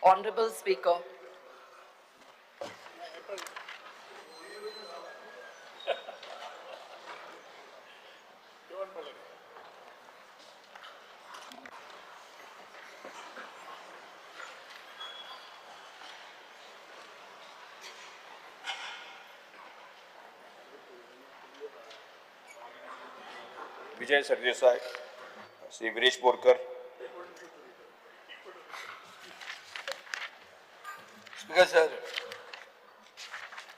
Honorable Speaker, Vijay Sardesai, Shri Viresh Borkar. Speaker sir,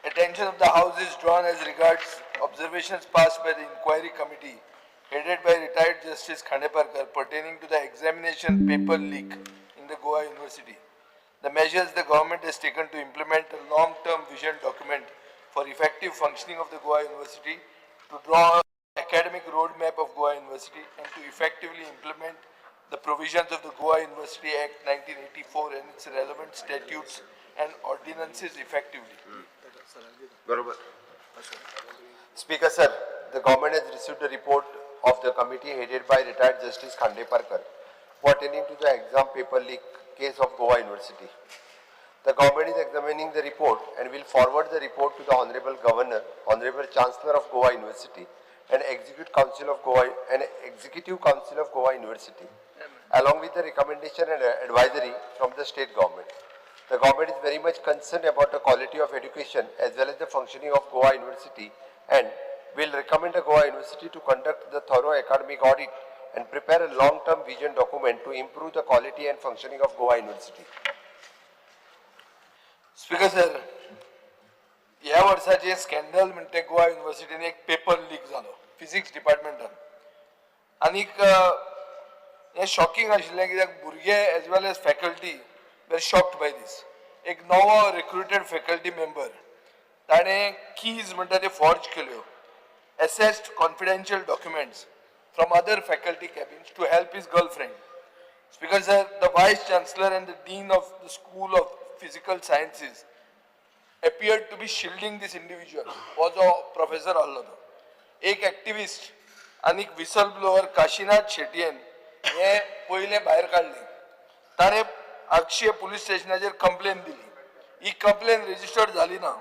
attention of the House is drawn as regards observations passed by the Inquiry Committee headed by retired Justice Khandeparkar pertaining to the examination paper leak in the Goa University. The measures the government has taken to implement a long-term vision document for effective functioning of the Goa University, to draw an academic roadmap of Goa University and to effectively implement the provisions of the Goa University Act 1984 and its relevant statutes and ordinances effectively. बरोबर. Speaker sir, the government has received a report of the committee headed by retired Justice Khandeparkar pertaining to the exam paper leak case of Goa University. The government is examining the report and will forward the report to the Honorable Governor, Honorable Chancellor of Goa University and Executive Council of Goa University, along with the recommendation and advisory from the state government. The government is very much concerned about the quality of education as well as the functioning of Goa University and will recommend the Goa University to conduct the thorough academic audit and prepare a long-term vision document to improve the quality and functioning of Goa University. Speaker sir, ह्या वर्षाचे scandal म्हणते गोवा युनिव्हर्सिटीन एक paper leak झालो physics डिपार्टमेंटान आनीक हे shocking आशिल्लें कित्याक भुरगे as well as faculty were shocked by these. एक नवो रिक्रुटेड फॅकल्टी मेंबर ताणें कीज म्हणटा ते फॉर्ज केल्यो, assessed confidential documents from other faculty cabins to help his girlfriend. Speaker sir, the Vice Chancellor and the Dean of the School of Physical Sciences appeared to be shielding this individual. Was a professor allo. एक activist आणि whistleblower Kashinath शेट्टीन हे पहिले भायर काढले. ताणे Akshay police स्टेशनाचेर complain दिली. ही complain registered झाली ना.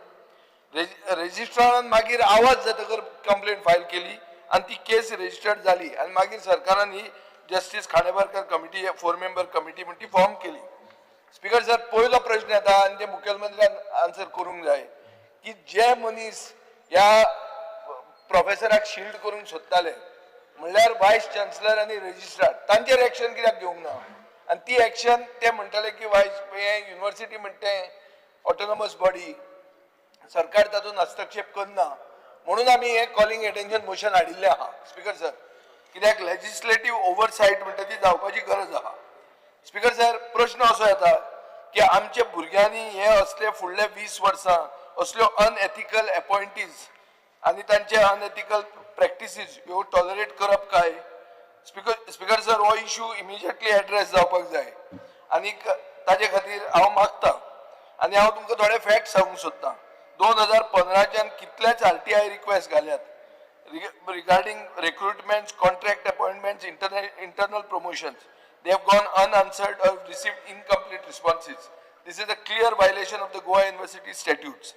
रजिस्ट्रारान मागीर आवाज जातकर कंप्लेंट फायल केली आणि ती केस रजिस्टर्ड झाली आणि मागीर सरकारान ही justice Khandeparkar committee 4 member committee म्हणटी फॉर्म केली. स्पीकर सर, पयलो प्रश्न येता आणि ते मुखेलमंत्र्यान आन्सर करूंक जाय की जे मनीस ह्या प्रोफेसराक शिल्ड करूंक सोदताले म्हणल्यार वायस चान्सलर आणि रजिस्ट्रार तांचेर एक्शन कित्याक घेवंक ना आणि ती एक्शन ते म्हणटाले की वायस युनिव्हर्सिटी म्हणटे ऑटोनॉमस बॉडी सरकार तातूंत हस्तक्षेप करना म्हणून आमी हे कॉलिंग अटेन्शन मोशन हाडिल्लें आहा. स्पीकर सर, कित्याक लेजिस्लेटिव्ह ओव्हरसायट म्हणटा ती जावपाची गरज आहा. स्पीकर सर, प्रश्न असो येता की आमच्या भुरग्यांनी हे असले फुडले 20 वर्सां असल्यो अनएथिकल अपॉइंटीज आनी तांचे अनएथिकल प्रॅक्टिसीस ह्यो टॉलरेट करप काय? स्पीकर सर, हो इश्यू इमिजिएटली एड्रेस जावपाक जाय आनी ताजे खातीर हांव मागतां आनी हांव तुमकां थोडे फॅक्ट सांगूंक सोदतां. 2015च्यान कितलेच RTI रिक्वेस्ट घाल्यात regarding recruitments, contract appointments, internal promotions. They have gone unanswered or received incomplete responses. This is a clear violation of the Goa University statutes.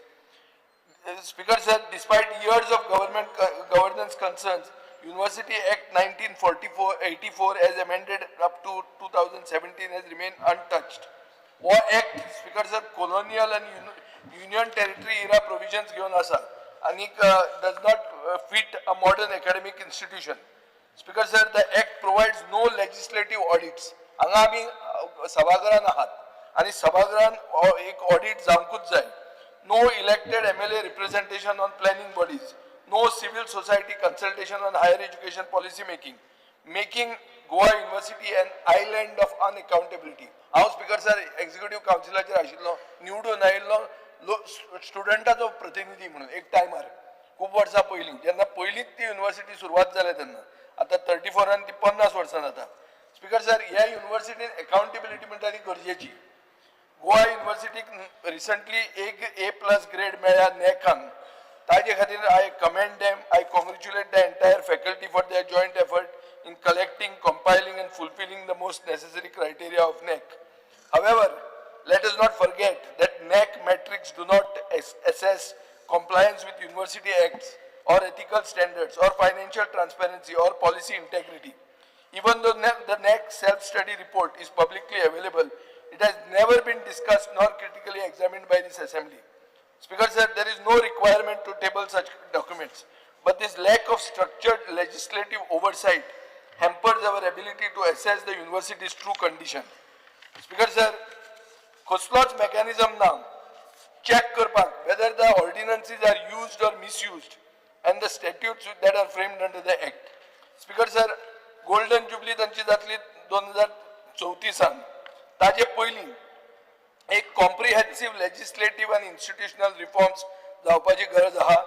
Speaker sir, despite years of governance concerns, University Act 1984 as amended up to 2017 has remained untouched. War Act, Speaker sir, colonial and union territory era provisions given asa and does not fit a modern academic institution. Speaker sir, the act provides no legislative audits. हांगा आमी सभागृहान आहात आणि सभागृहान एक audit जावंकूच जाय. No elected MLA representation on planning bodies. No civil society consultation on higher education policy making Goa University an island of unaccountability. हांव speaker sir executive काउन्सिलाचेर आशिल्लो, निवडून आयिल्लो स्टुडंटाचो प्रतिनिधी म्हणून एक टायमार खूब वर्सां पयलीं, जेन्ना पयलींच ती युनिव्हर्सिटी सुरवात जाले तेन्ना. आतां 34 ती 50 वर्सां जाता. स्पीकर सर, ह्या युनिव्हर्सिटीन अकाउंटेबिलिटी म्हणटा ती गरजेची. गोवा युनिव्हर्सिटीक रिसंटली एक A+ ग्रेड मेळ्ळ्या नॅकान. ताजे खातीर I commend them, I congratulate the entire faculty for their joint effort in collecting, compiling and fulfilling the most necessary criteria of NEC. However, let us not forget that NAC metrics do not assess compliance with university acts or ethical standards or financial transparency or policy integrity. Even though the NAC self-study report is publicly available, it has never been discussed nor critically examined by this assembly. Speaker sir, there is no requirement to table such documents, but this lack of structured legislative oversight hampers our ability to assess the university's true condition. Speaker sir, कसलोच mechanism ना check करपाक whether the ordinances are used or misused and the statutes that are framed under the act. Speaker sir, golden jubilee तांची जातली 2034 ताजे पयलीं एक comprehensive legislative आणि institutional reforms जावपाची गरज आहा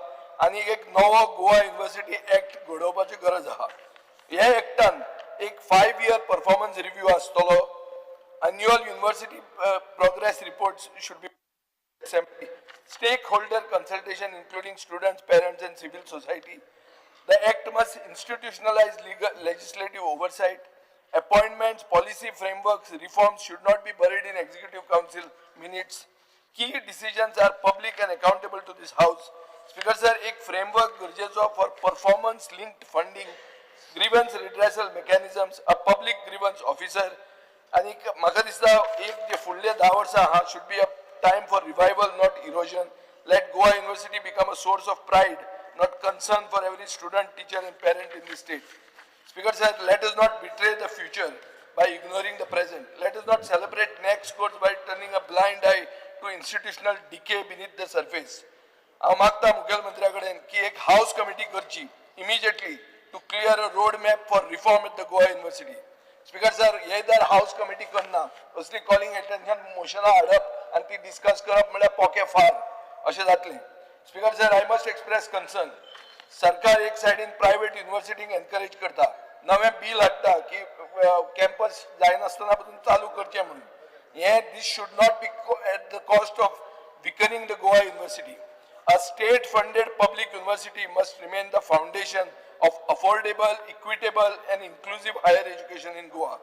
आणि एक नवो गोवा युनिव्हर्सिटी ऍक्ट घडोवपाची गरज आहा. ह्या ऍक्टान एक 5 year परफॉर्मन्स रिव्ह्यू आसतलो. annual university progress reports should be assembly. Stakeholder consultation including students, parents and civil society. The act must institutionalize legislative oversight. Appointments, policy frameworks, reforms should not be buried in executive council minutes. Key decisions are public and accountable to this house. Speaker sir, एक framework गरजेचो for performance linked funding, grievance redressal mechanisms, a public grievance officer. आणि म्हाका दिसता एक जे फुडले 10 वर्सां हा should be a time for revival, not erosion. Let Goa University become a source of pride, not concern for every student, teacher and parent in the state. Speaker sir, let us not betray the future by ignoring the present. Let us not celebrate next scores by turning a blind eye to institutional decay beneath the surface. हांव मागता मुखेलमंत्र्याकडेन की एक house committee करची immediately to clear a road map for reform at the Goa University. Speaker sir, हे जर house committee करना असली calling attention मोशनां हाडप आनी ती डिस्कस करप म्हळ्यार पोके फार अशें जातलें. Speaker sir, I must express concern. सरकार एक सायडीन प्रायव्हेट युनिव्हर्सिटींक एनकरेज करता, नवें बील हाडटा की कॅम्पस जायनासतना पासून चालू करचें म्हणून. हे these should not be at the cost of weakening the Goa University. A state-funded public university must remain the foundation of affordable, equitable and inclusive higher education in Goa.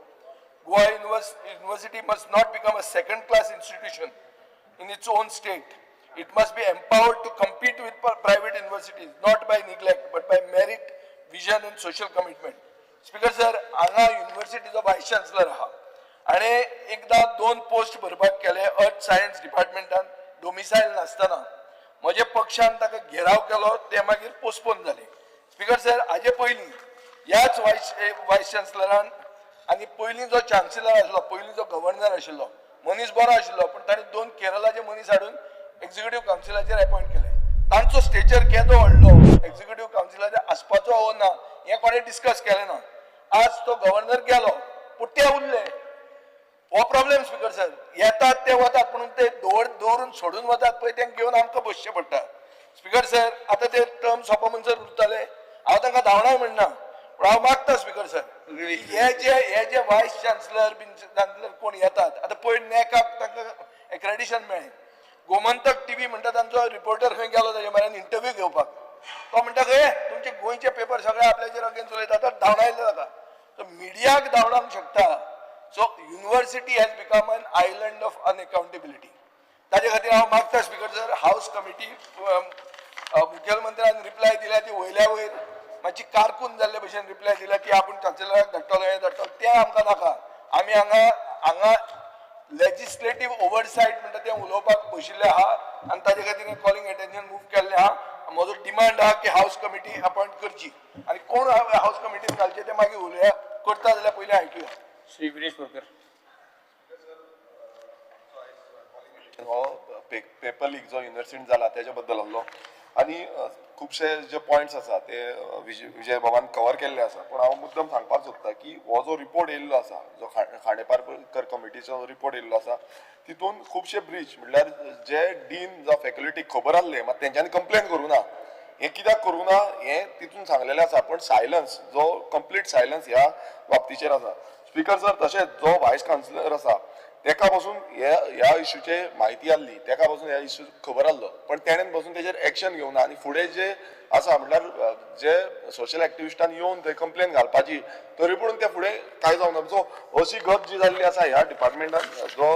Goa University must not become a second-class institution in its own state. It must be empowered to compete with private universities, not by neglect, but by merit, vision and social commitment. Speaker sir, हांगा युनिव्हर्सिटीचो voice chancellor आहा आणि एकदा 2 post भरपाक केले earth science डिपार्टमेंटान डोमिसायल नासतना. म्हजे पक्षान ताका घेराव केलो, ते मागीर पोस्टपोन जाले. स्पीकर सर, हाजे पयलीं ह्याच वायस चान्सलरान आनी पयलीं जो चान्सलर आशिल्लो, पयलीं जो गव्हर्नर आशिल्लो, मनीस बरो आशिल्लो, पूण ताणें 2 केरळाचे मनीस हाडून एक्झिक्युटिव्ह कावन्सिलाचेर अपॉइंट केले. तांचो स्टेचर केदो व्हडलो, एक्झिक्युटिव्ह कावन्सिलाचेर आसपाचो हो ना, हें कोणें डिस्कस केलें ना. आज तो गव्हर्नर गेलो, पूण ते उरले. हो प्रॉब्लेम स्पीकर सर. येतात ते वतात म्हणून ते दवरून सोडून वतात पळय, तेंक घेवन आमकां बसचें पडटा. स्पीकर सर, आतां ते टर्म सोंपा म्हणसर उरतले, हांव तांकां धांवणाय म्हणना, पूण हांव मागता स्पीकर सर, हे जे वायस चान्सलर कोण येतात, आतां पयर नॅकाक तांकां एक्रेडिशन मेळ्ळें. गोमंतक टीव्ही म्हणटा तांचो रिपोर्टर खंय गेलो ताजे म्हऱ्यान इंटरव्यू घेवपाक. तो म्हणटा खंय तुमचे गोंयचे पेपर सगळे आपल्याचेर अगेन्स्ट उलयतात, तर धांवडायले जाता. तो मिडियाक धांवडावंक शकता. So university has become an island of unaccountability. ताजे खातीर हांव मागता स्पीकर सर, हाऊस कमिटी मुखेलमंत्र्यान रिप्लाय दिल्या ती वयल्या वयर मातशी कारकून जाल्ले भशेन रिप्लाय दिल्या ती आपूण चान्सलराक धाडटलो, हें धाडटलो, तें आमकां नाका. आमी हांगा लेजिस्लेटिव्ह ओवरसायट म्हणटा तें उलोवपाक बशिल्ले आहा आनी ताजे खातीर कॉलिंग अटेन्शन मूव केल्लें आहा. म्हजो डिमांड आहा की हाऊस कमिटी अपॉइंट करची आनी कोण हाऊस कमिटीन घालचे ते मागीर उलोवया. करता जाल्यार पयलीं आयकुया. श्री विरेश बोरकर. हो पेपर लीक जो युनिव्हर्सिटीन जाला त्याच्या बद्दल आसलो आनी खुबशे जे पॉयंट्स आसा ते विजय बाबान कवर केल्ले आसा. पूण हांव मुद्दम सांगपाक सोदता की हो जो रिपोर्ट येयल्लो आसा, जो खांडेपारकर कमिटीचो रिपोर्ट येयल्लो आसा, तितून खुबशे ब्रीच म्हणल्यार जे डीन जावं फॅकल्टीक खबर आसले मात तेंच्यांनी कंप्लेन करूं ना. हें कित्याक करूं ना हें तितून सांगलेलें आसा, पण सायलन्स, जो कंप्लीट सायलन्स ह्या बाबतीचेर आसा. स्पीकर सर, तशेंच जो व्हायस काउन्सिलर आसा तेका पासून ह्या इश्यूचे म्हायती आसली, तेका पासून ह्या इश्यू खबर आसलो, पण तेणेन पासून तेजेर एक्शन घेवना. आनी फुडें जे आसा म्हणल्यार जे सोशल एक्टिविस्टान येवन थंय कंप्लेन घालपाची, तरी पूण ते फुडें कांय जावना. सो अशी गत जी जाल्ली आसा ह्या डिपार्टमेंटान, जो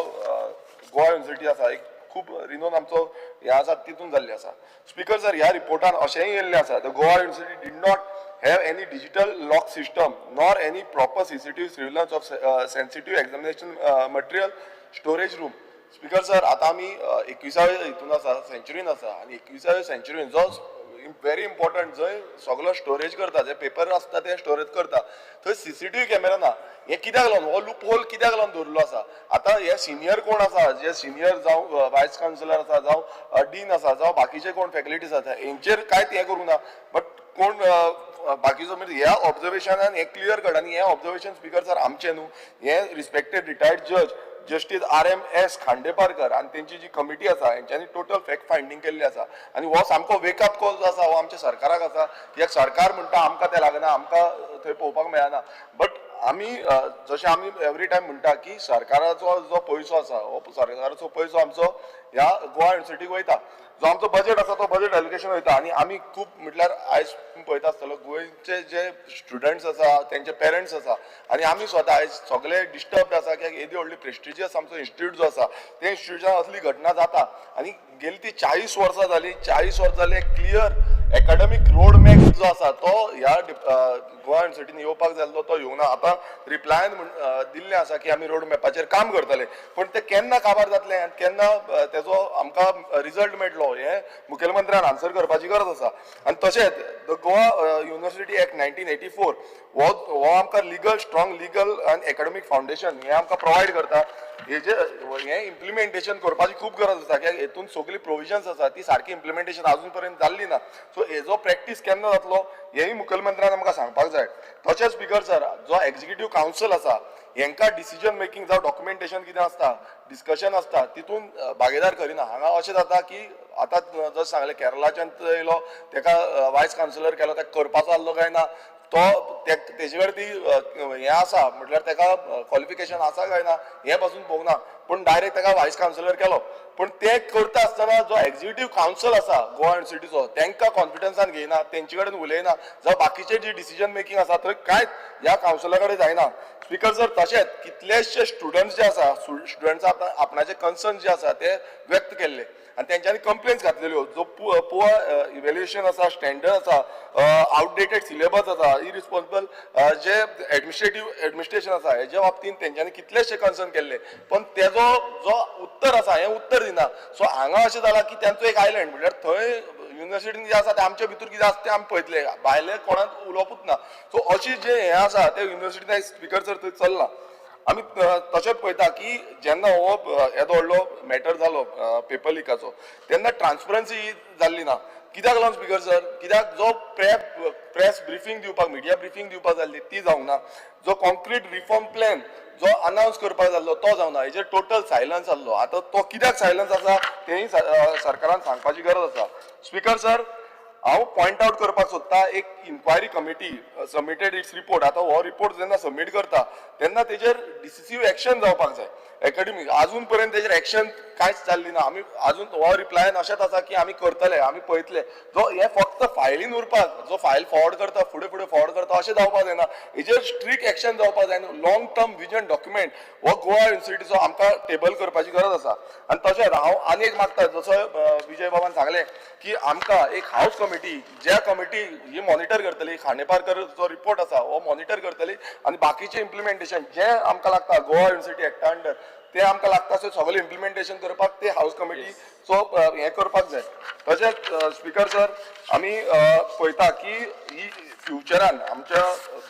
गोवा युनिव्हर्सिटी आसा एक खूब रिनोन आमचो हे आसा तितून जाल्ली आसा. स्पीकर सर, ह्या रिपोर्टान अशेंय येयल्लें आसा the Goa university did not have any digital lock system nor any proper CCTV surveillance of sensitive examination material storage room. Speaker sir, आता आमी 21व्या हितून आसा, सेंच्युरीन आसा आणि 21व्या सेंच्युरीन जो व्हेरी इम्पॉर्टंट जंय सगळो स्टोरेज करता, जे पेपर आसता ते स्टोरेज करता, थंय CCTV कॅमेरा ना. हे कित्याक लागून हो लूप होल कित्याक लागून दवरलो आसा? आता हे सिनियर कोण आसा, जे सिनियर जावं वायस चान्सलर आसा, जावं डीन आसा, जावं बाकीचे कोण फॅकल्टीज आसा, हेंचेर कांयच हे करूं ना. बट कोण बाकीचो म्हणजे ह्या ऑब्झर्वेशनान हे क्लियर कट आणि हे ऑब्झर्वेशन स्पीकर सर आमचे न्हू, हे रिस्पेक्टेड रिटायर्ड जज जस्टीस RMS खांडेपारकर आणि त्यांची जी कमिटी आसा हेंच्यांनी टोटल फॅक्ट फायंडींग केल्ली आसा. आणि हो सामको वेकअप कॉल जो आसा हो आमच्या सरकाराक आसा. कित्याक सरकार म्हणटा आमकां तें लागना, आमकां थंय पळोवपाक मेळना. बट आमी जशें आमी एवरी टायम म्हणटा की सरकाराचो जो पयसो आसा हो सरकाराचो पयसो आमचो ह्या गोवा युनिव्हर्सिटीक वयता. जो आमचो बजेट आसा तो बजेट एलोकेशन वयता आणि आमी खूब म्हटल्यार आयज पळयता आसतलो गोंयचे जे स्टुडंट्स आसा तेंचे पेरंट्स आसा आणि आमी स्वता आयज सगळे डिस्टर्ब आसा कित्याक येदी व्हडली प्रेस्टिजियस आमचो इन्स्टिट्यूट जो आसा ते इन्स्टिट्यूटान असली घटना जाता आणि गेली ती 40 वर्सां जाली. 40 वर्सां जाली क्लियर एकाडेमीक रोड मॅप जो आसा तो ह्या गोवा युनिव्हर्सिटीन येवपाक जाल्लो तो येवना. आतां रिप्लायन दिल्लें आसा की आमी रोड मॅपाचेर काम करतले, पण ते केन्ना काबार जातलें आनी केन्ना तेजो आमकां रिजल्ट मेळटलो हे मुखेलमंत्र्यान आन्सर करपाची गरज आसा. आनी तशेंच द गोवा युनिव्हर्सिटी एक्ट 1984 हो आमकां लिगल स्ट्रॉंग लिगल आनी एकाडेमीक फाउंडेशन हे आमकां प्रोवायड करता. हे इम्प्लिमेंटेशन करपाची खूब गरज आसा कित्याक हेतून सगळी प्रोविजन्स आसा ती सारकी इम्प्लिमेंटेशन अजून पर्यंत जाल्ली ना. सो हेजो प्रॅक्टीस केन्ना जातलो हेय मुखेलमंत्र्यान आमकां सांगपाक जाय. तशेंच स्पीकर सर, जो एक्झिक्युटीव कावन्सिल आसा हेंकां डिसिजन मेकिंग जावं डॉक्युमेंटेशन कितें आसता, डिस्कशन आसता तितून भागीदार करिना. हांगा अशें जाता की आतां जसं सांगलें केरळाच्यान येयलो तेका वायस कावन्सिलर केलो, तेका करपाचो आसलो काय ना, तो तेजे वेळ ती हे आसा म्हटल्यार तेका क्वॉलिफिकेशन आसा काय ना हे पासून पळोवना, पण डायरेक्ट तेका वायस कावन्सिलर केलो. पण ते करता आसतना जो एक्झिक्युटीव कावन्सिल आसा गोवा युनिव्हर्सिटीचो तेंकां कॉन्फिडन्सान घेयना, तेंचे कडेन उलयना, जावं बाकीचे जी डिसिजन मेकिंग आसा थंय कांयच ह्या कावन्सिला कडेन जायना. स्पीकर सर, तशेंच कितलेशे स्टुडंट्स जे आसा स्टुडंट्स आपणाचे कन्सर्न जे आसा ते व्यक्त केल्ले आणि त्यांच्यानी कंप्लेन्स घातलेल्यो. जो पुअर इव्हॅल्युएशन आसा, स्टँडर्ड आसा, आउटडेटेड सिलेबस आसा, इरिस्पॉन्सिबल जे एडमिनिस्ट्रेशन आसा हेच्या बाबतींत तेंच्यांनी कितलेशे कन्सर्न केल्ले, पण तेजो जो उत्तर आसा हें उत्तर दिना. सो हांगा अशें जाला की तेंचो एक आयलंड म्हटल्यार थंय युनिव्हर्सिटीन जे आसा ते आमच्या भितर कितें आसा ते आमी पळयतले, भायले कोणाक उलोवपूच ना. सो अशी जे हे आसा ते युनिव्हर्सिटीन स्पीकर सर थंय चलना. आमी तशेंच पळयता की जेन्ना हो येदो व्हडलो मॅटर जालो पेपर लिकाचो तेन्ना ट्रान्सपरन्सी जाल्ली ना. कित्याक लागून स्पीकर सर? कित्याक जो प्रेस ब्रिफींग दिवपाक मिडिया ब्रिफींग दिवपाक जाल्ली ती जावंक ना. जो कॉन्क्रीट रिफॉर्म प्लॅन जो अनाउन्स करपाक जाल्लो तो जावना. हेजेर टोटल सायलन्स जाल्लो. आतां तो कित्याक सायलन्स आसा तेंय सरकारान सांगपाची गरज आसा. स्पीकर सर, हांव पॉयंट आउट करपाक सोदता एक inquiry committee submitted its report. आता हो रिपोर्ट जेन्ना सबमिट करता तेन्ना तेजेर डिसिसिव्ह एक्शन जावपाक जाय. एकाडेमीक अजून पर्यंत तेजेर एक्शन कांयच जाल्ली ना. आमी अजून हो रिप्लायन अशेंच आसा की आमी करतले, आमी पळयतले. जो हे फक्त फायलीन उरपाक, जो फायल फॉरवर्ड करता फुडें फुडें फॉरवर्ड करता अशें जावपाक जायना. हेजेर स्ट्रिक्ट एक्शन जावपाक जाय. लॉंग टर्म विजन डॉक्युमेंट हो गोवा युनिव्हर्सिटीचो आमकां टेबल करपाची गरज आसा. आनी तशेंच हांव आनी एक मागता, जसो विजय बाबान सांगलें की आमकां एक हाऊस कमिटी, ज्या कमिटी ही मॉनिटर करतली, खांडेपारकर जो रिपोर्ट आसा हो मॉनिटर करतली आणि बाकीचे इम्प्लिमेंटेशन जे आमकां लागता गोवा युनिव्हर्सिटी एक्टा अंडर ते आमकां लागता सगळें इम्प्लिमेंटेशन करपाक ते हाऊस कमिटीचो हे करपाक जाय. तशेंच स्पीकर सर, आमी पळयता की ही फ्युचरान आमच्या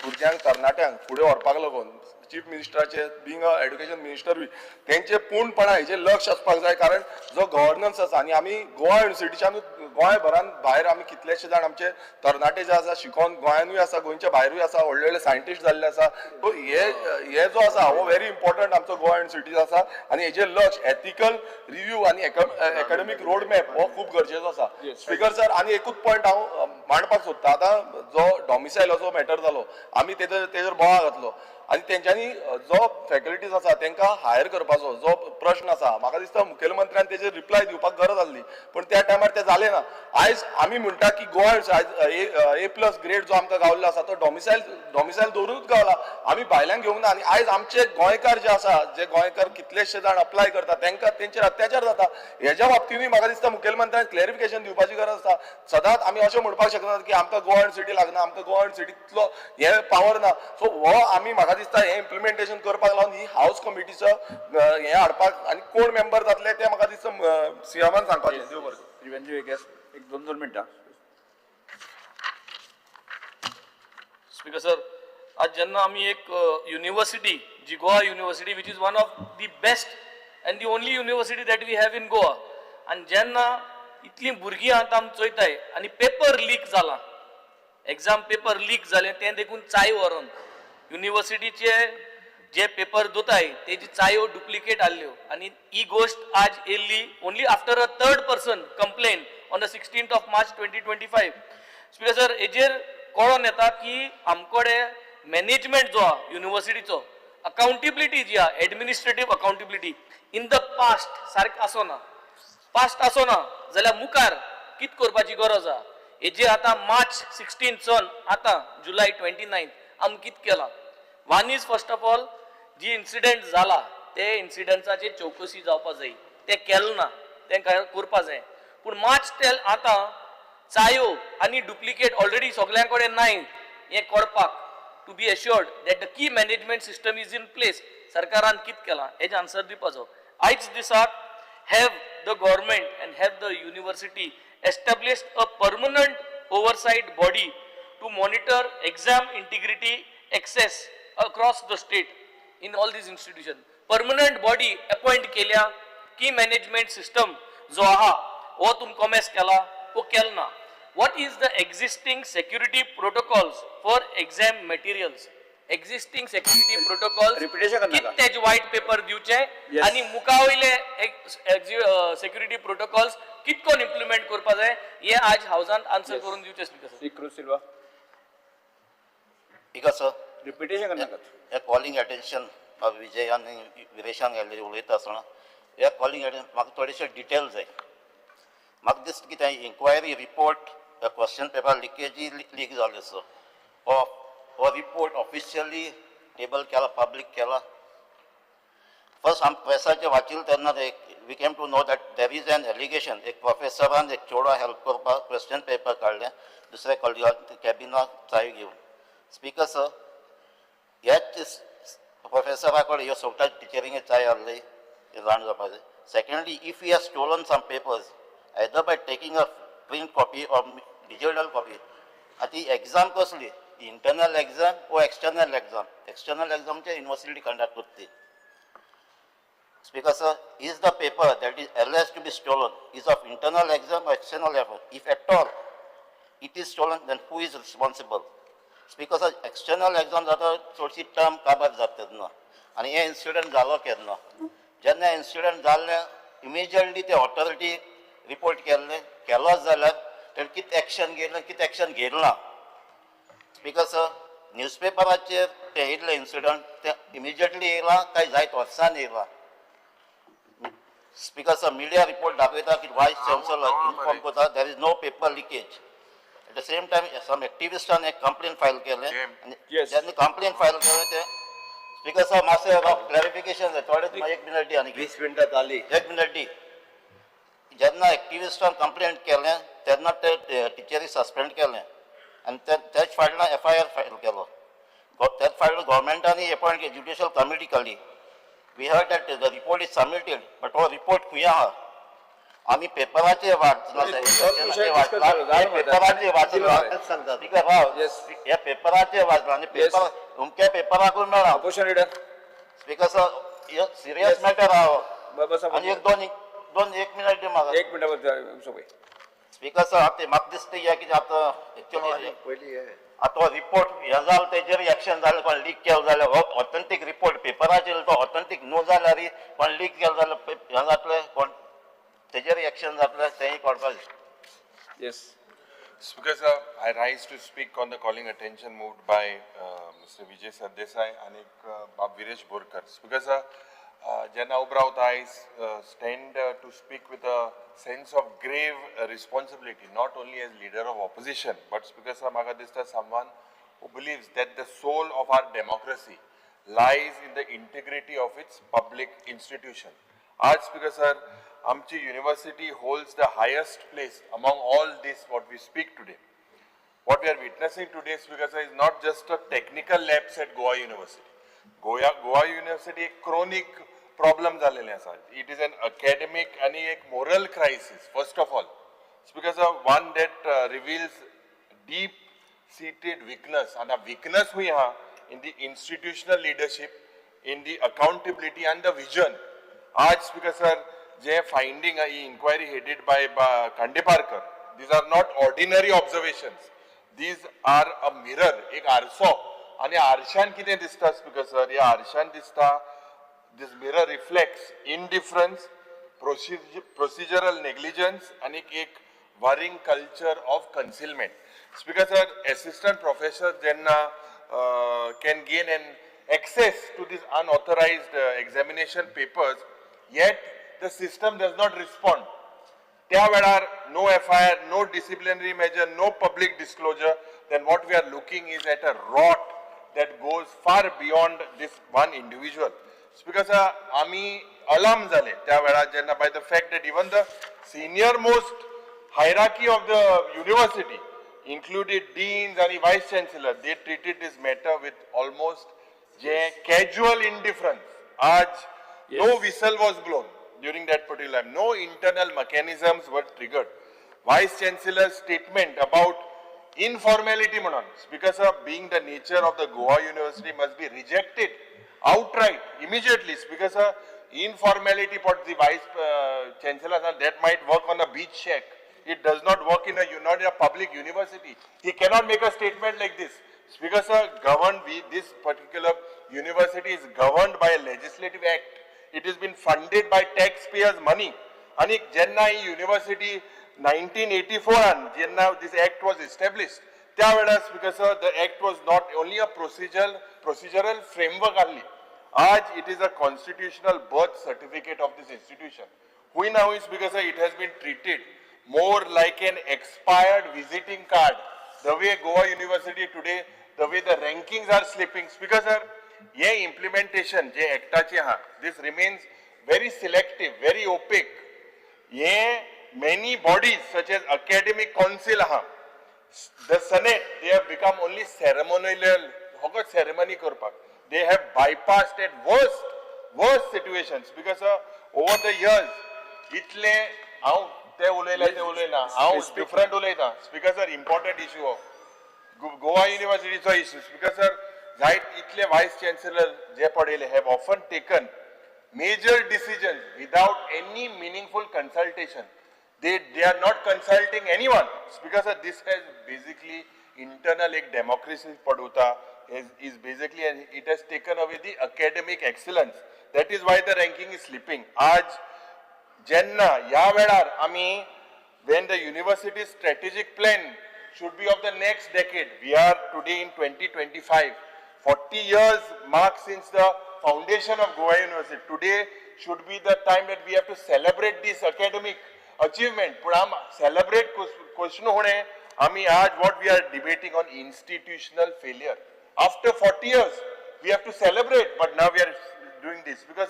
भुरग्यांक तरणाट्यांक फुडें व्हरपाक लागून चीफ मिनिस्टराचे बिंग अ एड्युकेशन मिनिस्टर बी तेंचे पूर्णपणान हेजेर लक्ष आसपाक जाय. कारण जो गव्हर्नन्स आसा आणि आमी गोवा युनिव्हर्सिटीच्यानूच गोंयभरान भायर आमी कितलेशे जाण आमचे तरणाटे जे आसा शिकोन गोंयानूय आसा, गोंयच्या भायरूय आसा, व्हडले व्हडले सायंटिस्ट जाल्ले आसा. सो हे जो आसा हो व्हेरी इम्पॉर्टंट आमचो गोवा युनिव्हर्सिटी आसा आणि हेजेर लक्ष एथिकल रिव्ह्यू आणि एकाडेमीक रोड मॅप हो खूब गरजेचो आसा. स्पीकर सर, आनी एकूच पॉयंट हांव मांडपाक सोदता. आतां जो डॉमिसायलाचो मॅटर जालो आमी तेजेर बोवाळ घातलो आणि तेंच्यांनी जो फॅकल्टीज आसा तेंकां हायर करपाचो जो प्रश्न आसा म्हाका दिसता मुखेलमंत्र्यान तेजेर रिप्लाय दिवपाक गरज आसली, पण त्या टायमार ते जालें ना. आयज आमी म्हणटा की गोवा A+ ग्रेड जो आमकां गावल्लो आसा तो डॉमिसायल दवरूच गावला, आमी भायल्यान घेवंक ना. आनी आयज आमचे गोंयकार जे आसा, जे गोंयकार कितलेशे जाण अप्लाय करता तांकां तेंचेर अत्याचार जाता. हेज्या बाबतींतूय म्हाका दिसता मुखेलमंत्र्यान क्लॅरिफिकेशन दिवपाची गरज आसा. सदांच आमी अशें म्हणपाक शकनात की आमकां गोवा युनिव्हर्सिटी लागना, आमकां गोवा युनिव्हर्सिटींतलो हे पावर ना. सो हो आमी म्हाका दिसता हे इम्प्लिमेंटेशन करपाक लागून ही हाऊस कमिटीचो हे हाडपाक आनी कोण मेंबर जातले ते म्हाका दिसता सीएमान सांगपाचें. देव बरें. त्रिवेंद्र विकास एक दोन मिनटां. स्पीकर सर, आज जेन्ना आमी एक युनिव्हर्सिटी जी Goa university which is one of the best and the only university that we have in Goa, आनी जेन्ना इतलीं भुरगीं आतां आमी चोयताय आनी पेपर लीक जाला, एग्जाम पेपर लीक जालें तें देखून चाय व्हरून युनिव्हर्सिटीचे जे पेपर दोताय तेजी चायो डुप्लिकेट आल्ल्यो आनी ही गोष्ट आज येयल्ली only after a third person complain on the 16th of March 2025. Speaker sir, हेजेर कळोन येता की आमकोडे मॅनेजमेंट जो आहा युनिव्हर्सिटीचो अकाउंटेबिलिटी जी आहा administrative accountability in the past सारकें आसोना. पास्ट आसोना जाल्यार मुखार कित करपाची गरज आहा हेजेर आतां March 16th सावन आतां July 29th आमी कित केलां. One is first of all जी इन्सिडेंट जाला ते इन्सिडंटाची चौकशी जावपाक जाय, ते केलें ना, तें करपा जाय. पूण मार्च टेल आतां चायो आनी डुप्लिकेट ऑलरेडी सगळ्यां कडेन नाय हें कळपाक to be assured that the key management system is in place. सरकारान कित केलां हेजें आन्सर दिवपाचो. आयज दिसाक have the government and have the university established a permanent oversight body to monitor exam integrity access across the state in all these institutions. Permanent body appoint केल्या की management system जो आहा हो तुम कॉमेस केला वो केलना. What is the existing security protocols for exam materials? Existing security protocols Repetition करनाका. कितें white paper दिवचे Yes. आनी मुखावयले security protocols कितकोन implement करपा जाय हे आज हाऊसान आन्सर करून दिवचे. Speaker Shri Cruz Silva Because repetition करनाका. calling attention of Vijay आणि विरेशान गेल्ले उलयता आसतना ह्या calling attention म्हाका थोडेशे डिटेल्स जाय. म्हाका दिसता की ते इन्क्वायरी रिपोर्ट क्वेश्चन पेपर लिकेजी लीक जाल्ले आसा हो रिपोर्ट ऑफिशियली टेबल केला पब्लीक केला. फर्स्ट आम प्रेसाचे वाचिल्ले तेन्ना we came to know that there is an allegation एक प्रोफेसरान एक चेडो हेल्प करपाक क्वेश्चन पेपर काडले दुसऱ्या कॉलेजात कॅबिनात चाय घेवन. स्पीकर सर, ह्याच प्रोफेसरा कडेन ह्यो सगळ्या टिचरींगे चाय आहली जाण जावपाक जाय. Secondly, if you have stolen some papers either by taking a print copy or digital copy, ती एग्जाम कसली इंटरनल एग्जाम वो एक्सटर्नल एग्जाम. एक्सटर्नल एग्जामचे युनिव्हर्सिटी कंडक्ट करते. Speaker sir, is the paper that is alleged to be stolen is of internal exam or external effort? If at all it is stolen, then who is responsible? Speaker sir, external exam जाता चडशी term काबार जातात ना आनी हे incident जालो केन्ना जेन्ना incident जाल्ले इमिजिएटली ते ऑथॉरिटी रिपोर्ट केलोच जाल्यार ते कितें एक्शन घेतलें कितें एक्शन घेतला. स्पीकर सर, न्यूजपेपराचेर ते येयल्ले इन्सिडंट ते इमिजिएटली येयला काय जायत वर्सांनी येयला. Speaker sir, media report दाखयता की वायस चान्सलर इन्फॉर्म करता there is no paper leakage. At the same time some एक्टिविस्टान एक कंप्लेन फायल केले Yes. ज्यांनी कंप्लेन फायल केले ते स्पीकर सर मातशें क्लॅरिफिकेशन जाय थोडे 1 मिनिट दी आनी 20 मिनटां जाली. 1 मिनिट दी. जेन्ना एक्टिविस्टान कंप्लेंट केलें तेन्ना ते टिचरी सस्पेंड केलें आनी तेच फाटल्यान FIR फायल केलो. तेच फाटल्यान गव्हर्मेंटानी अपॉयंट केली ज्युडिशियल कमिटी काडली. We heard that the report is submitted, but वो report खुंय आहा आमी पेपराचेर वाचला पेपराचेर वाचला ह्या पेपराचेर वाचला आनी पेपर उमक्या पेपराकूच मेळ्ळा. ऑपोजिशन लीडर स्पीकर सर, ह्यो सिरियस मॅटर आहा बसा आनी एक मिनिट दी म्हाका. 1 मिनिट सोबय. स्पीकर सर, म्हाका दिसता ह्या कितें आतां एक्चुअली पयलीं हे आतां रिपोर्ट हे जालो तेजेर एक्शन जालें कोण लीक केलो जाल्यार हो ऑथेंटीक रिपोर्ट पेपराचेर तो ऑथेंटीक न्यू जाल्यार कोण लीक केलो जाल्यार हे जातलें कोण तेजेर एक्शन जातलें तेंय कळपाक जाय. Yes. Speaker sir, I rise to speak on the calling attention moved by Mr. Vijay Sardesai and Viresh Borkar. Speaker sir, Jenna Ubraut, I stand to speak with a sense of grave responsibility, not only as leader of opposition, but Speaker Sir, Maga Dista, someone who believes that the soul of our democracy lies in the integrity of its public institution. आज Speaker Sir, आमची university holds the highest place among all this what we speak today. What we are witnessing today, Speaker Sir, is not just a technical lapse at Goa University. Goa University एक chronic problem झालेले आसा. It is an academic and एक moral crisis. First of all, Speaker Sir, one that reveals deep-seated weakness, and a weakness हुई हाँ in the institutional leadership, in the accountability and the vision. आज Speaker Sir, J finding a inquiry headed by Kandeparkar, these are not ordinary observations. These are a mirror, एक आरसो. आणि आरशान कितें दिसता Speaker Sir? या आरशान दिसता, this mirror reflects indifference, procedural negligence and एक worrying culture of concealment. Speaker Sir, assistant professors then can gain an access to these unauthorized examination papers, yet the system does not respond. त्या वेळार no FIR, no disciplinary measure, no public disclosure, then what we are looking is at a rot that goes far beyond this one individual. Speaker Sir, आम्ही alarm झाले त्या वेळार जेन्ना by the fact that even the senior most hierarchy of the university, included deans and vice chancellor, they treated this matter with almost casual indifference. आज no whistle was blown during that particular time. No internal mechanisms were triggered. Vice Chancellor's statement about informality, Manan, Speaker Sir, being the nature of the Goa University, must be rejected outright, immediately. Speaker Sir, informality for the Vice Chancellor, that might work on a beach shack. It does not work not in a public university. He cannot make a statement like this. Speaker Sir, this particular university is governed by a legislative act. It has been funded by taxpayers' money. And Jenna University 1984, and Jenna, this act was established. Speaker Sir, the act was not only a procedural framework only. It is a constitutional birth certificate of this institution. Who now is, Speaker Sir, it has been treated more like an expired visiting card. The way Goa University today, the way the rankings are slipping. Speaker Sir, ये implementation जे actaचे हाँ, this remains very selective, very opaque. ये many bodies such as academic council हाँ, the Senate, they have become only ceremonial, होगा ceremony करपाक. They have bypassed at worst situations. Because over the years, इतले आउ ते उलयला, आउ different उलयता. Speaker Sir, important issue of Goa University so issue. Speaker Sir, इतले vice chancellor J पडेले have often taken major decisions without any meaningful consultation. They are not consulting anyone. Speaker Sir, this has basically internal एक democracy padota is basically, and it has taken away the academic excellence. That is why the ranking is slipping. आज Jenna या वेळार आम्ही when the university's strategic plan should be of the next decade. We are today in 2025. 40 years mark since the foundation of Goa University. Today should be the time that we have to celebrate this academic achievement. But हम celebrate question होने आम्ही आज what we are debating on institutional failure. After 40 years, we have to celebrate, but now we are doing this because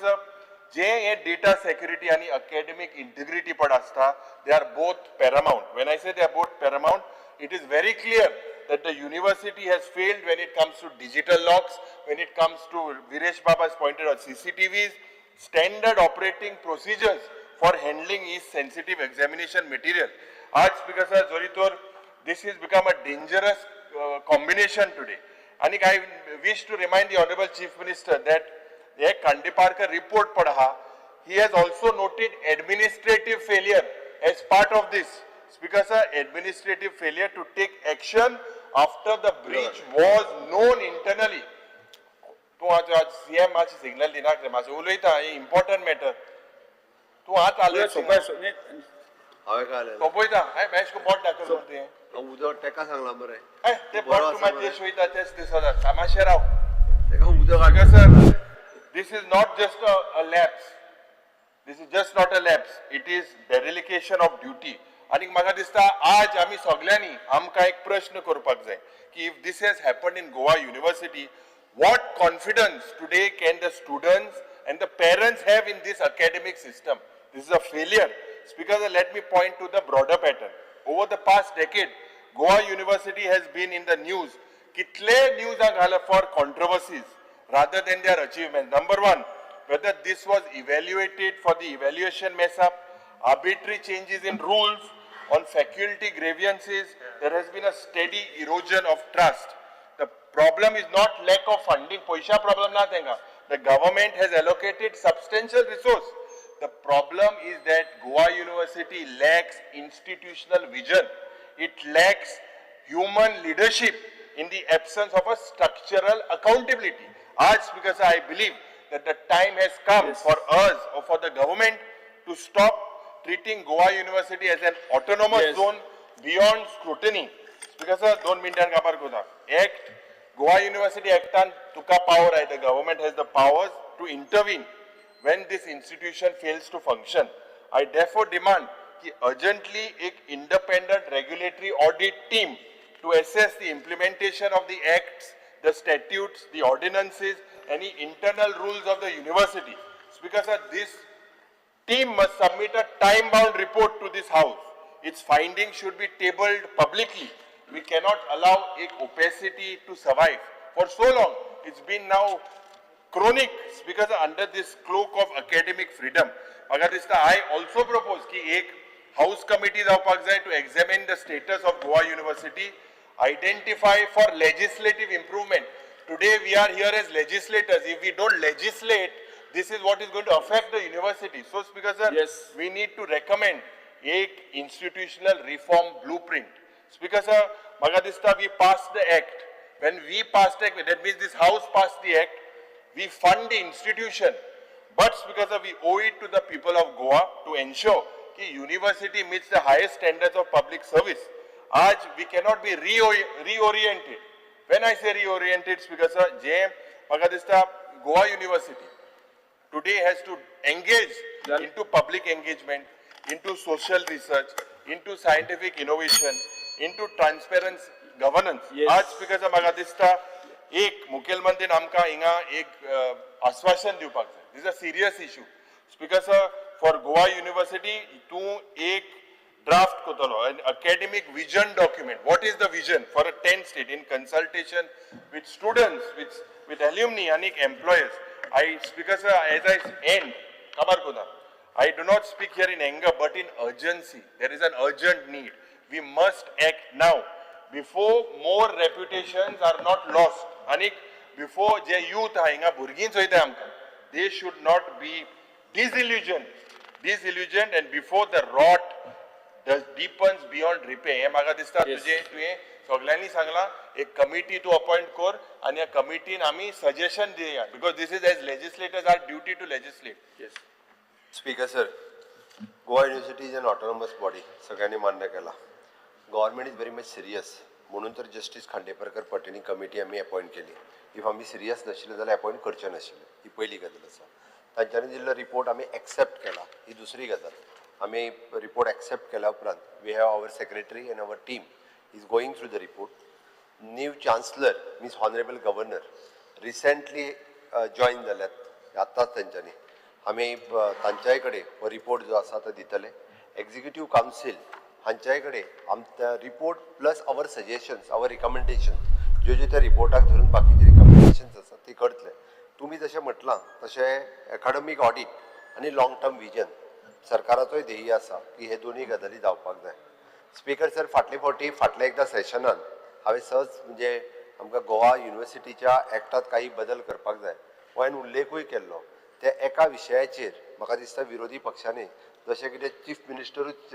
J data security and academic integrity per असता, they are both paramount. When I say they are both paramount, it is very clear that the university has failed when it comes to digital locks, when it comes to Viresh Baba's pointed out CCTVs, standard operating procedures for handling is sensitive examination material. आज Speaker Sir, Zoritor, this has become a dangerous combination today. And I wish to remind the Honorable Chief Minister that the Kandeparkar report padha, he has also noted administrative failure as part of this. Speaker Sir, administrative failure to take action after the breach was known internally. तू आज CM आज signal दिना करे माझं उलयता हे important matter. तू आज आलोय हांवें काय आलें तो पळयता हाय मॅच को बॉट दाखल म्हणते हांव उदक तेका सांगला मरे ते बॉट तू माझे शोयता तेच दिसता तमाशे राव तेका उदक Speaker Sir, this this is not just a lapse. This is just not a lapse. It is dereliction of duty. आणि म्हाका दिसता आज आमी सगळ्यांनी आमकां एक प्रश्न करपाक जाय की if this has happened in Goa University, what confidence today can the students and the parents have in this academic system? This is a failure. Speaker, let me point to the broader pattern. Over the past decade, Goa University has been in the news. Kitle news are for controversies rather than their achievements. Number one, whether this was evaluated for the evaluation mess up, arbitrary changes in rules, on faculty grievances, there has been a steady erosion of trust. The problem is not lack of funding, paisa problem na tenga. The government has allocated substantial resource. The problem is that Goa University lacks institutional vision. It lacks human leadership in the absence of a structural accountability. As because I believe that the time has come for us or for the government to stop treating Goa University as an autonomous zone beyond scrutiny. Because 2 minutes kabar koda. Act, Goa University Actan tuka power hai. The government has the powers to intervene when this institution fails to function. I therefore demand कि urgently एक independent regulatory audit team to assess the implementation of the acts, the statutes, the ordinances, any internal rules of the university. Because this team must submit a time-bound report to this house. Its findings should be tabled publicly. We cannot allow opacity to survive. For so long, it's been now chronic because under this cloak of academic freedom. I also propose कि एक house committee to examine the status of Goa University, identify for legislative improvement. Today we are here as legislators. If we don't legislate, this is what is going to affect the university. So, Speaker sir, we need to recommend a institutional reform blueprint. Speaker sir, Magadista, we passed the act. When we passed the act, that means this house passed the act. We fund the institution. But Speaker sir, we owe it to the people of Goa to ensure that university meets the highest standards of public service. आज we cannot be reoriented. When I say reoriented, Speaker sir, Magadista, Goa University today has to engage into public engagement, into social research, into scientific innovation, into transparent governance. आज Speaker sir, म्हाका दिसता एक मुखेलमंत्री आमकां हिंगा एक आश्वासन दिवपाक जाय. This is a serious issue. Speaker sir, for Goa University, तूं एक draft कोतलो, an academic vision document. What is the vision for a 10th state in consultation with students, with alumni and employers? Speaker sir, as I end, I do not speak here in anger, but in urgency. There is an urgent need. We must act now before more reputations are not lost. And before the youth they should not be disillusioned, and before the rot deepens beyond repair. सगळ्यांनी सांगला एक committee तू appoint कर आणि या कमिटीन आम्ही suggestion दिया because this is as legislators our duty to legislate. Yes. Speaker sir, Goa University is an autonomous body. सगळ्यांनी मान्य केला. Government is very much serious. म्हणून तर जस्टिस खांडेपारकर पटेनी कमिटी आम्ही अपॉइंट केली. इफ आम्ही सिरियस नाशिल्ले जाल्यार अपॉइंट करचे नाशिल्ले. ही पहिली गजाल आसा. तांच्यांनी दिल्लो रिपोर्ट आम्ही एक्सेप्ट केला. ही दुसरी गजाल. आम्ही रिपोर्ट एक्सेप्ट केल्या उपरांत we have our secretary and our team is going through the report. New Chancellor, Miss Honorable Governor, recently joined जाल्यात आताच तांच्यांनी आमी तांच्याय कडेन हो रिपोर्ट जो आसा तो दितले. एक्झिक्युटिव्ह कावन्सील हांच्याय कडेन आमच्या report plus our suggestions our recommendation ज्यो त्या रिपोर्टाक धरून बाकीचे रिकमेंडेशन्स आसात ते करतले. तुमी जशें म्हटलां तशें एकाडेमीक ऑडिट आनी लॉंग टर्म विजन सरकाराचोय ध्येय आसा की हे दोनूय गजाली जावपाक जाय. स्पीकर सर, फाटल्या एकदा सेशनान हांवें सहज म्हणजे आमकां गोवा युनिवर्सिटीच्या एक्टात काही बदल करपाक जाय हो हांवें उल्लेखूय केल्लो. त्या एका विशयाचेर म्हाका दिसता विरोधी पक्षांनी जशें कितें चीफ मिनिस्टरूच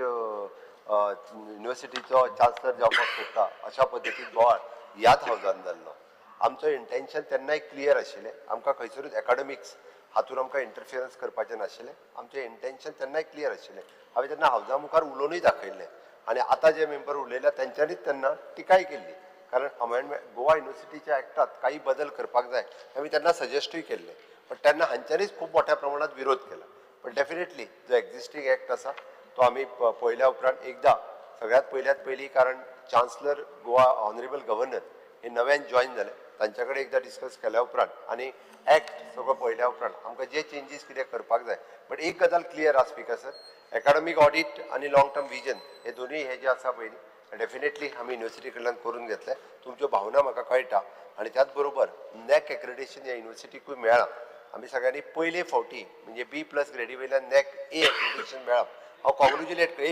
युनिवर्सिटीचो चान्सलर जावपाक सोदता अशा पद्दतीन बोवाळ ह्याच हावजान जाल्लो. आमचो इंटेन्शन तेन्नाय क्लियर आशिल्लें. आमकां खंयसरूच एकाडेमिक्स हातून आमकां इंटरफियरन्स करपाचें नाशिल्लें. आमचें इंटेन्शन तेन्नाय क्लियर आशिल्लें. हांवें तेन्ना हावजा मुखार उलोवनूय दाखयल्लें आणि आता जे मेंबर उरलेल्या त्यांच्यानीच त्यांना टिकाय केली. कारण अमेंडमेंट गोवा युनिवर्सिटीच्या एक्टात काही बदल करपाक जाय आम्ही त्यांना सजेस्टूय केल्ले. पण त्यांना हांच्यानीच खूप मोठ्या प्रमाणात विरोध केला. पण डेफिनेटली जो एक्झिस्टिंग ऍक्ट आसा तो आम्ही पळयल्या उपरांत एकदा सगळ्यात पयली कारण चान्सलर गोवा ऑनरेबल गव्हर्नर हे नव्यान जॉईन जाले तांच्या कडेन एकदा डिस्कस केल्या उपरांत आनी ऍक्ट सगळो पळयल्या उपरांत आमकां जे चेंजीस कितें करपाक जाय. बट एक गजाल क्लियर आसा स्पीकर सर, एकाडेमीक ऑडिट आनी लॉंग टर्म विजन हे दोनूय हे जे आसा पळय डेफिनेटली आमी युनिव्हर्सिटी कडल्यान करून घेतले. तुमच्यो भावना म्हाका कळटा आनी त्याच बरोबर नॅक एक्रेडिटेशन ह्या युनिव्हर्सिटीकूय मेळ्ळां. आमी सगळ्यांनी पयले फावटी म्हणजे B+ ग्रेडी वयल्यान नॅक ए एक्रेडिटेशन मेळ्ळां. हांव कॉंग्रेच्युलेट A+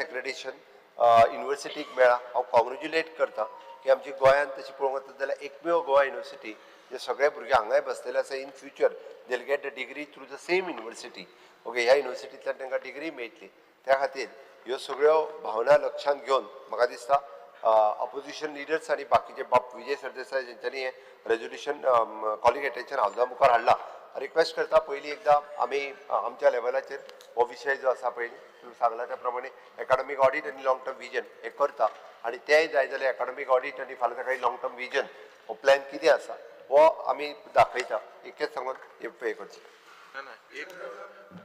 एक्रेडिटेशन युनिव्हर्सिटीक मेळ्ळां. हांव कॉंग्रेच्युलेट करता की आमची गोंयांत तशी पळोवंक वचत जाल्यार एकमेव गोवा युनिव्हर्सिटी जे सगळे भुरगे हांगाय बसलेले आसा. इन फ्युचर देल get the degree through the same university. Okay, ह्या युनिव्हर्सिटींतल्यान तांकां डिग्री मेळटली. त्या खातीर ह्यो सगळ्यो भावना लक्षांत घेवन म्हाका दिसता अपोजिशन लिडर्स आनी बाकीचे बाप विजय सरदेसाय जेंच्यांनी हें रेजोल्युशन कॉलिगेटेशन हावजा मुखार हाडला. रिक्वेस्ट करता पयलीं एकदां आमी आमच्या लेवलाचेर हो विशय जो आसा पळय तुमी सांगला त्या प्रमाणे एकाडेमीक ऑडिट आनी लॉंग टर्म विजन हे करता आनी तेंय जाय जाल्यार एकाडेमीक ऑडिट आनी फाल्यां सकाळीं लॉंग टर्म विजन हो प्लॅन कितें आसा हो आमी दाखयता. एकच सांगून हे पे करचें. ना ना एक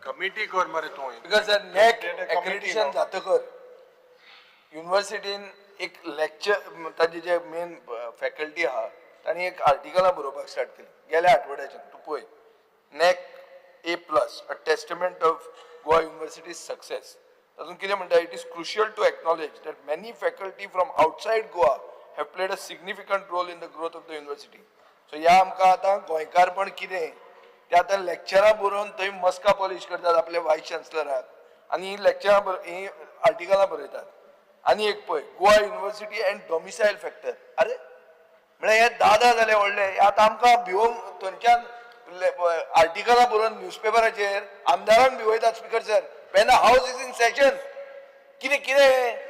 कमिटी कर मरे तूं. बिकॉज नॅक एक्रेडिटेशन जातकर युनिव्हर्सिटीन एक लेक्चर ताजे जे मेन फॅकल्टी आहा तांणी एक आर्टिकलां बरोवपाक स्टार्ट केली गेल्या आठवड्याच्यान. तूं पळय NAAC A+, a testament of Goa university's success. तातूंत कितें म्हणटा, it is crucial to acknowledge that many faculty from outside Goa have played a significant role in the growth of the university. So ह्या आमकां आतां गोंयकारपण कितें ते आतां लेक्चरां बरोवन थंय मस्का पॉलिश करतात आपल्या वायस चान्सलराक आनी ही लेक्चरां ही आर्टिकलां बरयतात. आनी एक पळय गोवा युनिव्हर्सिटी अँड डॉमिसायल फॅक्टर. अरे म्हळ्यार हे 10 जाले व्हडले. आतां आमकां भिवूंक थंयच्यान आर्टिकलां बरोवन न्यूजपेपराचेर आमदारांक भिवयतात. Speaker sir, when the house is in session कितें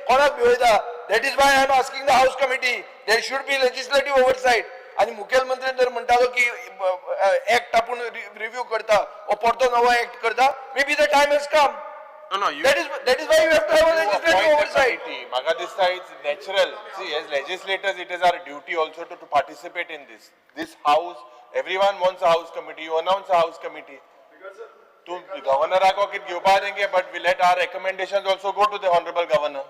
कोणाक भिवयता? That is why I am asking the house committee there should be legislative oversight. आणि मुखेलमंत्री जर म्हणटालो की ऍक्ट आपूण रिव्ह्यू करता वा परतो नवो ऍक्ट करता, may be the time has come. No, no, you That is why you have to have a legislative appoint a oversight. committee. Maga dista it's natural. See, as legislators, it is our duty also to participate in this. This house, everyone wants a house committee. You announce a house committee. To governor ko kit घेवपा देंगे, but we let our recommendations also go to the honorable governor.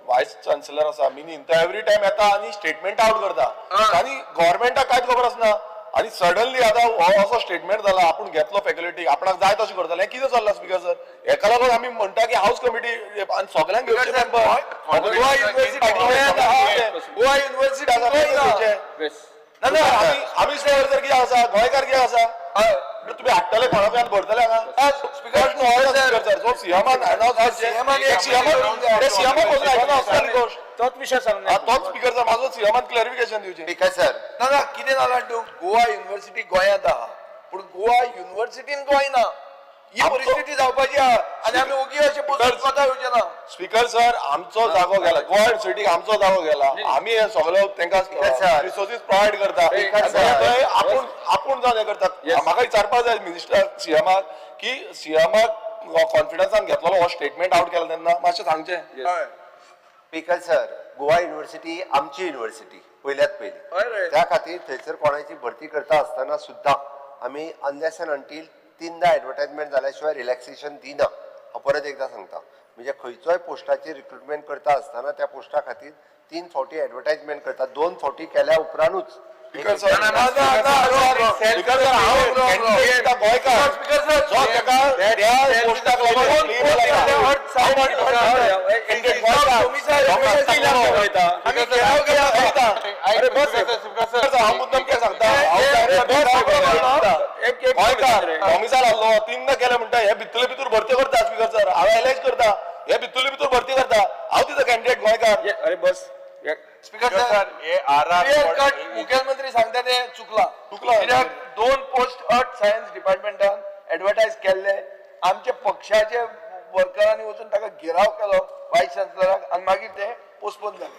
Vice chancellor आसा मिनीन तो every time येता आणि statement out करता आणि गव्हर्नमेंटाक कांयच खबर आसना. आणि सडनली आता हो असो स्टेटमेंट जाला आपूण घेतलो फॅकल्टी आपणाक जाय तशें करतले. कितें चल्लां स्पीकर सर? हेका लागून आमी म्हणटा की हाऊस कमिटी आणि सगळ्यांक घेवचे member. Goa university Goa university Yes. आमी सर जर कितें आसा गोंयकार कितें आसा तुम्ही हाडटले कोणाकडल्यान भरतले हांगा स्पीकर जो सीएमान गोष्ट तोच विषय सांगणार. तोच स्पीकर सर माझं सीएमान क्लॅरिफिकेशन दिवचे. स्पीकर सर, ना कितें जाला तूं गोवा युनिव्हर्सिटी गोंयांत आहा पूण गोवा युनिव्हर्सिटीन गोंय ना. ही परिस्थिती जावपाची आहा आनी आमी ओगी अशें बसून कोता येवचे ना. स्पीकर सर आमचो जागो गेला गोवा युनिव्हर्सिटीक आमचो जागो गेला. आमी हे सगळो तांकां रिसोर्सीस प्रोवायड करता. आपूण जावन हे करतात. म्हाका विचारपाक जाय मिनिस्टर सीएमाक की सीएमाक कॉन्फिडन्सान घेतलो हो स्टेटमेंट आउट केला तेन्ना मातशें सांगचें. स्पीकर सर, गोवा युनिव्हर्सिटी आमची युनिव्हर्सिटी पयल्यात पयली. त्या खातीर थंयसर कोणाची भरती करता आसतना सुद्दां आमी unless and until 3दा advertisement जाल्याशिवाय relaxation दिना. हांव परत एकदा सांगता. म्हणजे खंयचोय पोस्टाची रिक्रुटमेंट करता आसतना त्या पोस्टा खातीर 3 फावटी एडवर्टायजमेंट करता. 2 फावटी केल्या उपरांतूच स्पीकर सर स्पीकर सर हांव कॅन्डिडेट गोंयकार जो ताका त्या पोस्टाक लागून हांव मुद्दम कितें सांगता गोंयकार डॉमिसायल आहलो 3दा केले म्हणटा हे भितरले भितर भरती करता. स्पीकर सर हांव एलायज करता हे भितरले भितर भरती करता. हांव तिचो कॅन्डिडेट गोंयकार. अरे बस स्पीकर सर क्लियर कट मुखेलमंत्री सांगता ते चुकला. कित्याक 2 पोस्ट अर्थ सायन्स डिपार्टमेंटान एडवर्टायज केल्ले आमच्या पक्षाचे वर्करांनी वचून ताका घेराव केलो वायस चान्सलराक आनी मागीर ते पोस्टपोन जाले.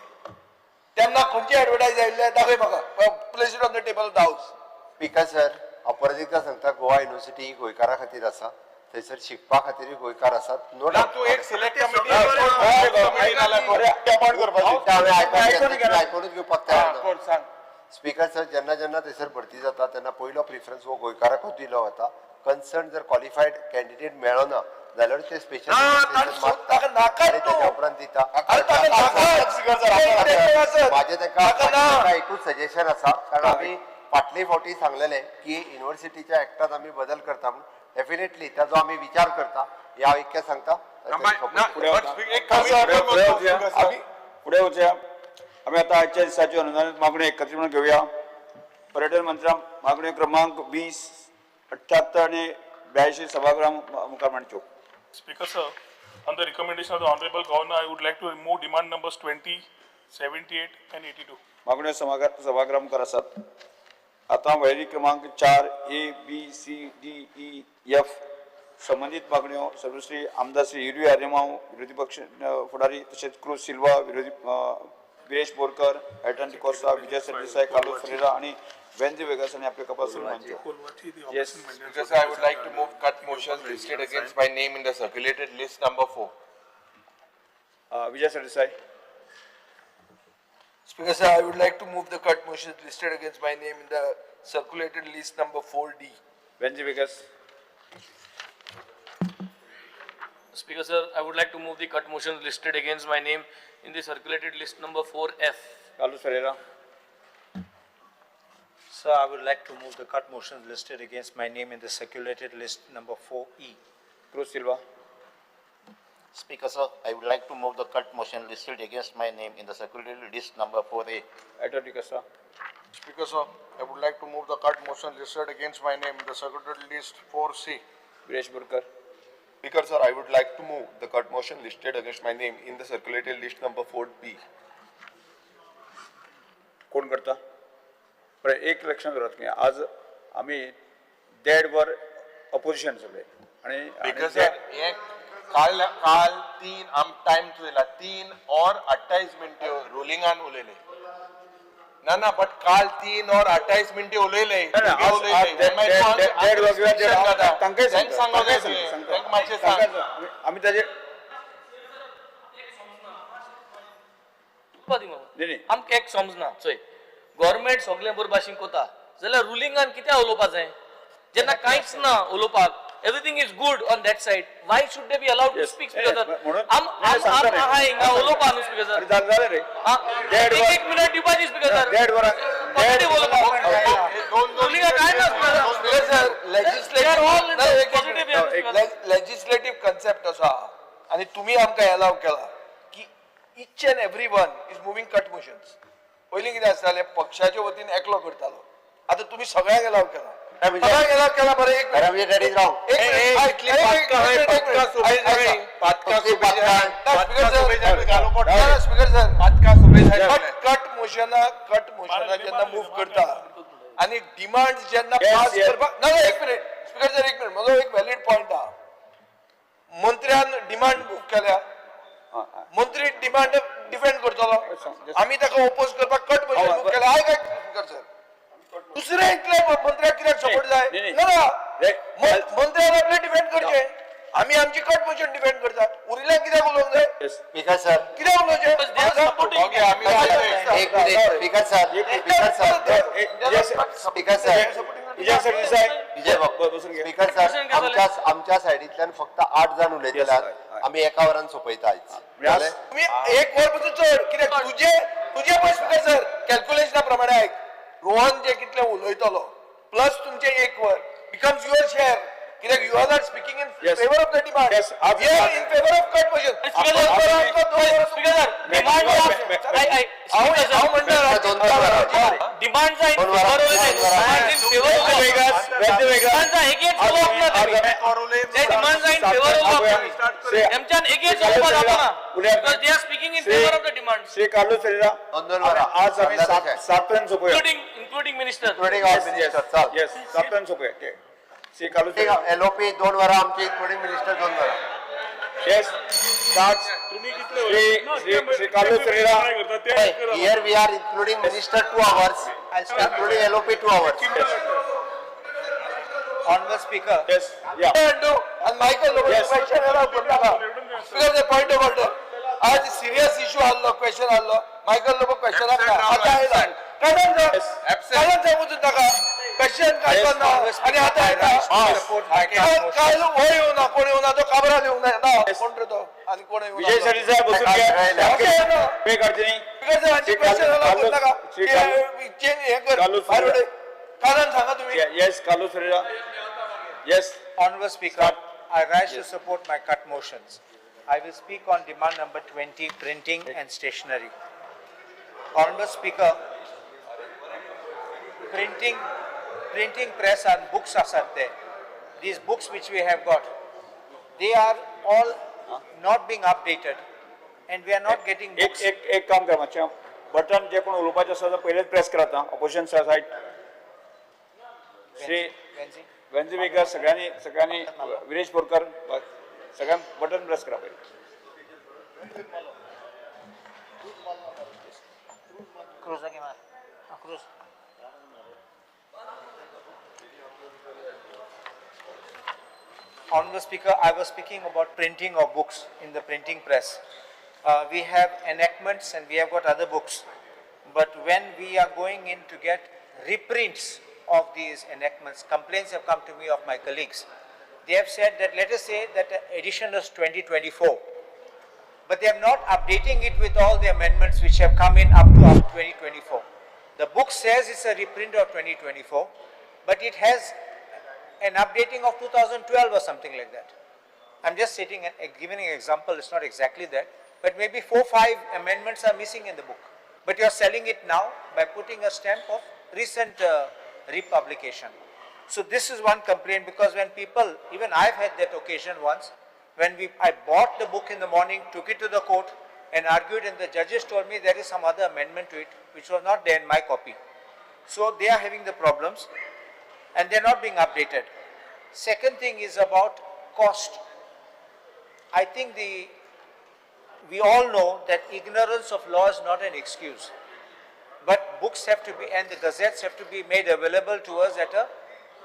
तेन्ना खंयचे एडवर्टायज आयिल्ले दाखय म्हाका. Place it on the table of the house. Speaker sir, हांव परत एकदा सांगता गोवा युनिव्हर्सिटी ही गोंयकारा खातीर आसा. थंयसर शिकपा खातीर गोंयकार आसात. नो डाउट तू एक सिलेक्ट कमिटी अपॉइंट करपाची आयकोनूच घेवपाक तयार ना. सांग स्पीकर सर जेन्ना जेन्ना थंयसर भरती जाता तेन्ना पयलो प्रिफरन्स हो गोंयकारांकूच दिलो वता कन्सर्न जर क्वॉलिफायड कॅन्डिडेट मेळ्ळो ना जाल्यार ते स्पेशल ताका नाकाच आणि तूं. तेच्या उपरांत दिता अरे ताका नाकाच. माझे ताका ना. ताका एकूच सजेशन आसा कारण आमी फाटले फावटी सांगलेले की युनिव्हर्सिटीच्या एक्टात आमी बदल करता म्हणून डेफिनेटली ताजो आमी विचार करता ह्या इतकें सांगता पुढे वचूया आम्ही आता आजच्या दिसाची अनुदानित मागणी एकत्रितपणे घेऊया. पर्यटन मंत्र्या मागणी क्रमांक 20, 78 आणि 82 सभागृह मुखार मांडच्यो. Speaker sir, on the recommendation of the Honorable Governor, I would like to remove demand numbers 20, 78 and 82. मागण्यो सभागृह मुखार आसात. आता वैरी क्रमांक 4 A, B, C, D, E, F संबंधित मागण्यो सर्वश्री आमदार श्री हिरवी आर्यमाव विरोधी पक्ष फुडारी तसेच क्रूज सिल्वा विरोधी वीरेश बोरकर, एटन डिकोस्टा, विजय सरदेसाई, कार्लोस फरेरा आणि वेंद्री वेगास यांनी आपले कपास मांडचे. Yes. Speaker sir, I would like to move cut motions listed against my name in the circulated list number 4. Vijay Sardesai. Speaker sir, I would like to move the cut motions listed against my name in the circulated list number 4D. वेंद्री Viegas. Speaker sir, I would like to move the cut motions listed against my name in the circulated list number 4F. Carlos Ferreira. Sir, I would like to move the cut motions listed against my name in the circulated list number 4E. Cruise Silva. Speaker sir, I would like to move the cut motion listed against my name in the circulated list number 4A. Eton D'Costa. Speaker sir, I would like to move the cut motion listed against my name in the circulated list 4C. Viresh Borkar. Speaker sir, I would like to move the cut motion listed against my name in the circulated list number 4B. कोण करता? बरं, एक लक्षात घाला तुम्ही, आज आम्ही dead वर opposition सगळे आणि Speaker sir, ये काल 3 आम टाइम दिला 3 और 28 मिनिटे रुलिंग आन उलेले ना बट काल 3 और 28 मिनिटे उलेले आम्ही त्याचे नाही. आमकां एक समजना चोय गव्हर्नमेंट सगळे बरोबर भाशेन कोता जाल्यार रुलिंगान कित्याक उलोवपाक जाय जेन्ना कांयच ना उलोवपाक everything is good on that side why should they be allowed to speak speaker sir आम हिंगा उलोवपा न्हू speaker sir झालं रे एक मिनिट दिवपाची speaker sir डेड वर positive उलोवपाक रुलिंगा काय ना speaker sir लेजिस्लेटिव्ह कन्सेप्ट असा आणि तुम्ही आमकां अलाव केला की each and every one is moving cut motions. पयलीं कितें आसतालें पक्षाच्या वतीन एकलो करतालो, आता तुम्ही सगळ्यांक अलाव केला. सगळ्यांक अलाव केला. बरं एक कट मोशना जेन्ना मूव्ह करता आणि डिमांड जेन्ना पास करपाक ना एक मिनिट स्पीकर सर एक मिनिट म्हजो एक व्हॅलिड पॉयंट आहा. मंत्र्यान डिमांड मूव्ह केल्या, मंत्री डिमांड डिफेंड करतलो, आम्ही ताका ओपोज करपाक कट मोशन मूव्ह केला. हाय काय स्पीकर सर दुसरे इतले मंत्र्याक कित्याक सपोर्ट जाय ना मंत्र्यान आपले डिफेंड करचे, आम्ही आमची कट मोशन डिफेंड करतात. उरिल्ल्यांक कित्याक उलोवंक जाय स्पीकर सर कित्याक उलोवचें एक minute speaker sir speaker sir Vijay Sardesai. Vijay Babu speaker sir आमच्या सायडींतल्यान फक्त 8 जण उलयतल्यात, आम्ही एका वरान सोपयता आयज. तुम्ही एक वर पासून चड कित्याक तुझे पळय स्पीकर सर कॅल्क्युलेशना प्रमाणे ऐक रोहन जे कितले उलयतलो प्लस तुमचे एक वर बिकम्स युअर शेअर कित्याक you are not speaking in favour of the demand we are in favour of cut motion. Shri Carlos Ferreira. आज आम्ही 7 पर्यंत झोपूया. including minister. येस 7 पर्यंत झोपूया. श्री कार्लोस फरेरा. एलओपी 2 वरां आमचे इन्क्लुडिंग मिनिस्टर 2 वरां. Yes start. Shri Carlos Ferreira. Here we are including minister 2 hours, including LOP 2 hours. Honorable Speaker. Yes. Yeah. And Michael, question allow करता का? Speaker, the point of order. आज सिरियस इशू आल्लो, क्वेश्चन आल्लो, मायकल लोक question Absent, Rahul, आता आयला absent. Absent. कारण सांगूच नाका question काय करना आणि आता येता काय हो येऊना कोण येऊना तो काबरान येऊना ना कोण रे तो आणि कोण येऊना विजय सरी साहेब बसून घ्या पे अडचणी कारण सांगा तुम्ही yes Kalu Sarila yes Honorable Speaker, I rise to support my cut motions. I will speak on demand number 20, printing and stationery. Honorable Speaker, printing press and books are there. These books which we have got, they are all not being updated and we are not getting books. एक काम करा मातशें button जे कोण उलोवपाचें आसा ते पयलेच press करात opposition side Shri वेंजीवेकर सगळ्यांनी विरेश बोरकर सगळ्यांनी बटन प्रेस करा पहिले Honorable Speaker, I was speaking about printing of books in the printing press. We have enactments and we have got other books. But when we are going in to get reprints of these enactments, complaints have come to me of my colleagues. They have said that, let us say that the edition is 2024, but they are not updating it with all the amendments which have come in up to 2024. The book says it's a reprint of 2024, but it has an updating of 2012 or something like that. I'm just stating and giving an example, it's not exactly that, but maybe 4 or 5 amendments are missing in the book. But you are selling it now by putting a stamp of recent republication. So this is one complaint, because when people, even I've had that occasion once, when I bought the book in the morning, took it to the court and argued, and the judges told me there is some other amendment to it which was not there in my copy. So they are having the problems and they're not being updated. Second thing is about cost. I think we all know that ignorance of law is not an excuse, but books have to be, and the gazettes have to be made available to us at a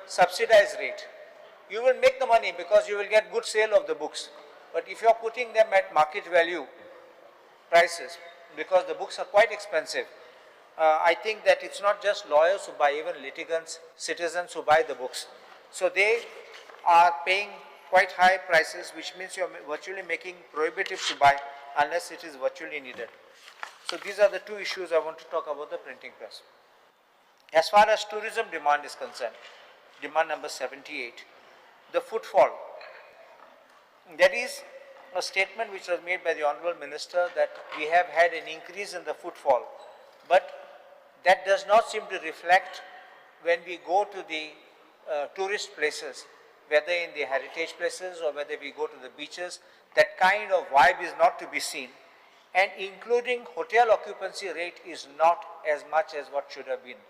subsidized rate. You will make the money because you will get good sale of the books, but if you are putting them at market value prices, because the books are quite expensive, I think that it's not just lawyers who buy, even litigants, citizens who buy the books. So they are paying quite high prices, which means you're virtually making prohibitive to buy unless it is virtually needed. So these are the two issues I want to talk about the printing press. As far as tourism demand is concerned, demand number 78, the footfall. There is a statement which was made by the Honorable Minister that we have had an increase in the footfall, but that does not seem to reflect when we go to the tourist places, whether in the heritage places or whether we go to the beaches. That kind of vibe is not to be seen, and including hotel occupancy rate is not as much as what should have been,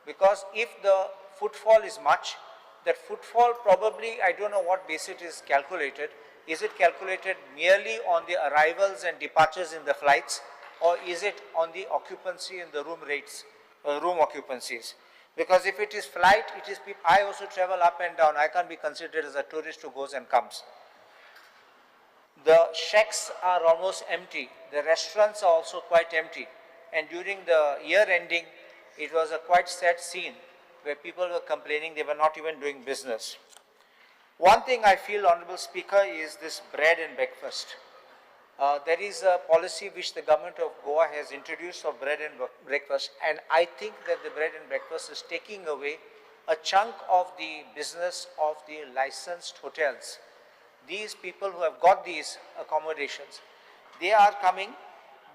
because if the footfall is much, that footfall probably, I don't know what basis it is calculated. Is it calculated merely on the arrivals and departures in the flights, or is it on the occupancy in the room rates, room occupancies? Because if it is flight, it is people. I also travel up and down. I can't be considered as a tourist who goes and comes. The shacks are almost empty. The restaurants are also quite empty. And during the year ending, it was a quite sad scene where people were complaining they were not even doing business. One thing I feel, Honorable Speaker, is this bread and breakfast. There is a policy which the government of Goa has introduced of bread and breakfast, and I think that the bread and breakfast is taking away a chunk of the business of the licensed hotels. These people who have got these accommodations, they are coming,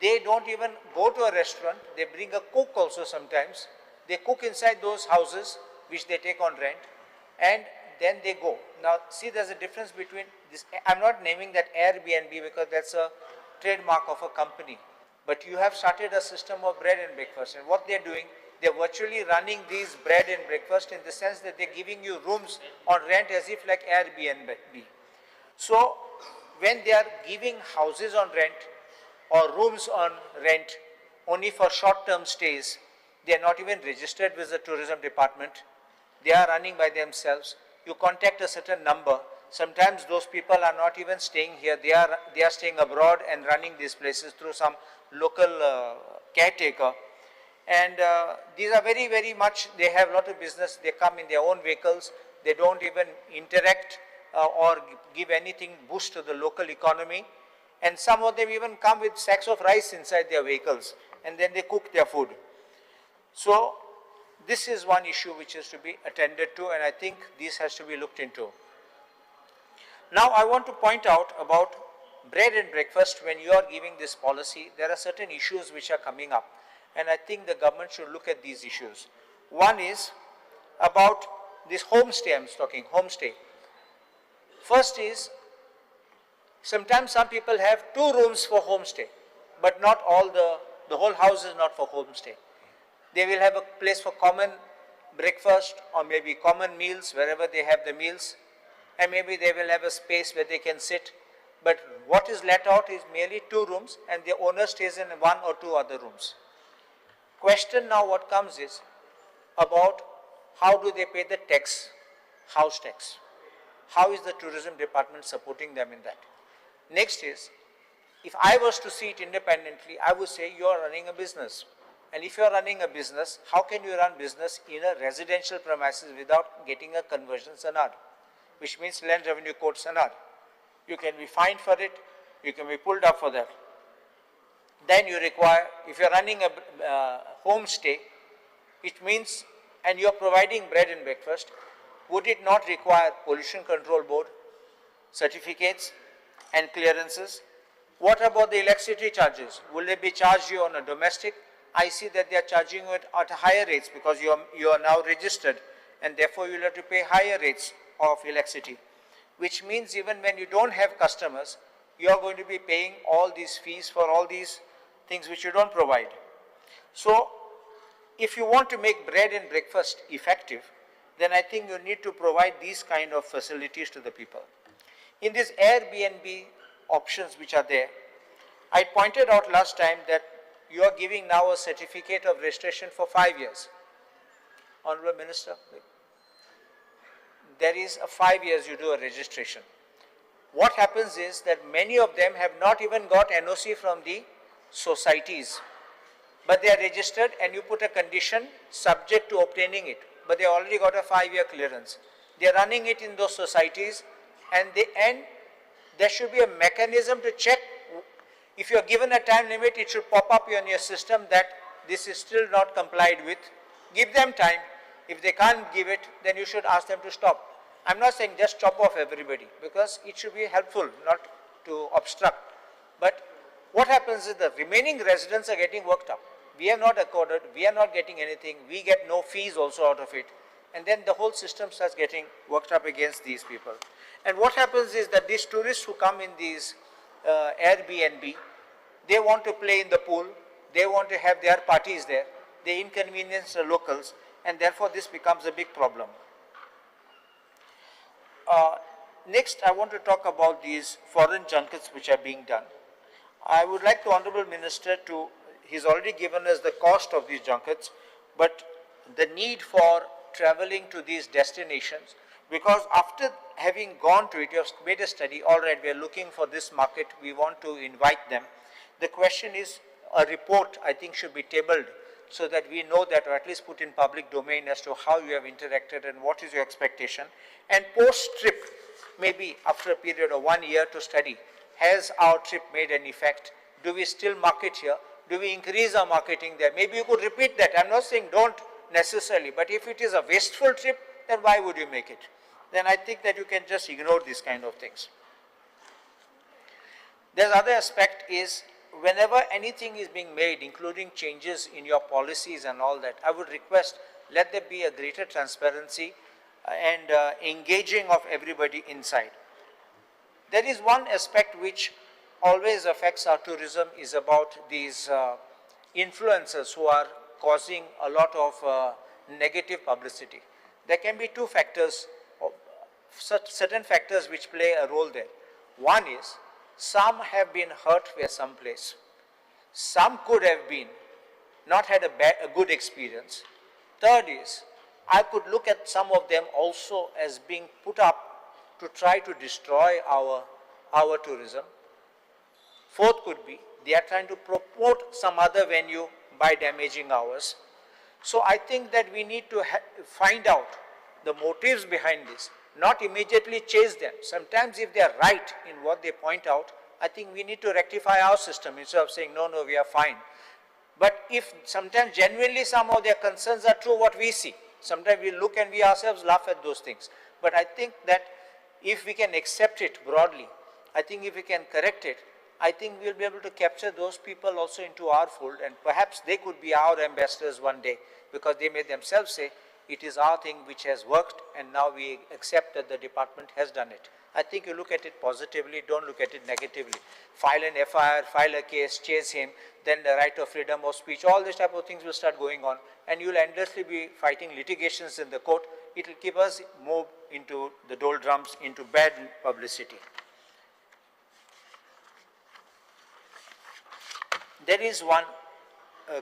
they don't even go to a restaurant, they bring a cook also sometimes. They cook inside those houses which they take on rent, and then they go. Now see, there's a difference between this. I'm not naming that Airbnb because that's a trademark of a company, but you have started a system of bread and breakfast, and what they're doing, they're virtually running these bread and breakfast in the sense that they're giving you rooms on rent as if like Airbnb. So when they are giving houses on rent or rooms on rent only for short-term stays, they are not even registered with the tourism department. They are running by themselves. You contact a certain number. Sometimes those people are not even staying here. They are staying abroad and running these places through some local caretaker. And these are very, very much, they have a lot of business, they come in their own vehicles, they don't even interact or give anything boost to the local economy. And some of them even come with sacks of rice inside their vehicles, and then they cook their food. So this is one issue which is to be attended to, and I think this has to be looked into. Now I want to point out about bread and breakfast. When you are giving this policy, there are certain issues which are coming up, and I think the government should look at these issues. One is about this homestay, I'm talking homestay. First is, sometimes some people have 2 rooms for homestay, but not all the whole house is not for homestay. They will have a place for common breakfast or maybe common meals wherever they have the meals, and maybe they will have a space where they can sit. But what is let out is merely 2 rooms, and the owner stays in 1 or 2 other rooms. Question now what comes is about how do they pay the tax, house tax? How is the tourism department supporting them in that? Next is, if I was to see it independently, I would say you are running a business. And if you are running a business, how can you run business in a residential premises without getting a conversion sanad, which means Land Revenue Code sanad? You can be fined for it, you can be pulled up for that. Then you require, if you are running a homestay, it means, and you are providing bread and breakfast, would it not require Pollution Control Board certificates and clearances? What about the electricity charges? Will they be charged you on a domestic? I see that they are charging you at higher rates because you are now registered, and therefore you will have to pay higher rates of electricity, which means even when you don't have customers, you are going to be paying all these fees for all these things which you don't provide. So if you want to make bread and breakfast effective, then I think you need to provide these kind of facilities to the people. In these Airbnb options which are there, I pointed out last time that you are giving now a certificate of registration for 5 years. Honorable Minister, there is a 5 years you do a registration. What happens is that many of them have not even got NOC from the societies, but they are registered, and you put a condition subject to obtaining it, but they already got a 5-year clearance. They are running it in those societies, and there should be a mechanism to check. If you are given a time limit, it should pop up on your system that this is still not complied with. Give them time. If they can't give it, then you should ask them to stop. I'm not saying just chop off everybody, because it should be helpful, not to obstruct. But what happens is the remaining residents are getting worked up. We are not accorded, we are not getting anything, we get no fees also out of it. And then the whole system starts getting worked up against these people. And what happens is that these tourists who come in these Airbnb, they want to play in the pool, they want to have their parties there, they inconvenience the locals, and therefore this becomes a big problem. Next, I want to talk about these foreign junkets which are being done. I would like the Honorable Minister to, he's already given us the cost of these junkets, but the need for traveling to these destinations, because after having gone to it, you have made a study, all right, we are looking for this market, we want to invite them. The question is, a report I think should be tabled so that we know that, or at least put in public domain as to how you have interacted and what is your expectation. And post-trip, maybe after a period of 1 year to study, has our trip made an effect? Do we still market here? Do we increase our marketing there? Maybe you could repeat that. I'm not saying don't necessarily, but if it is a wasteful trip, then why would you make it? Then I think that you can just ignore these kind of things. There's other aspect is, whenever anything is being made, including changes in your policies and all that, I would request, let there be a greater transparency and engaging of everybody inside. There is one aspect which always affects our tourism, is about these influencers who are causing a lot of negative publicity. There can be 2 factors, certain factors which play a role there. One is, some have been hurt where some place. Some could have been, not had a good experience. Third is, I could look at some of them also as being put up to try to destroy our tourism. Fourth could be, they are trying to promote some other venue by damaging ours. So I think that we need to find out the motives behind this, not immediately chase them. Sometimes if they are right in what they point out, I think we need to rectify our system instead of saying, no, we are fine. But if sometimes genuinely some of their concerns are true, what we see, sometimes we look and we ourselves laugh at those things. But I think that if we can accept it broadly, I think if we can correct it, I think we'll be able to capture those people also into our fold, and perhaps they could be our ambassadors one day, because they may themselves say, it is our thing which has worked and now we accept that the department has done it. I think you look at it positively, don't look at it negatively. File an FIR, file a case, chase him, then the right of freedom of speech, all these type of things will start going on, and you'll endlessly be fighting litigations in the court. It will keep us move into the doldrums, into bad publicity. There is one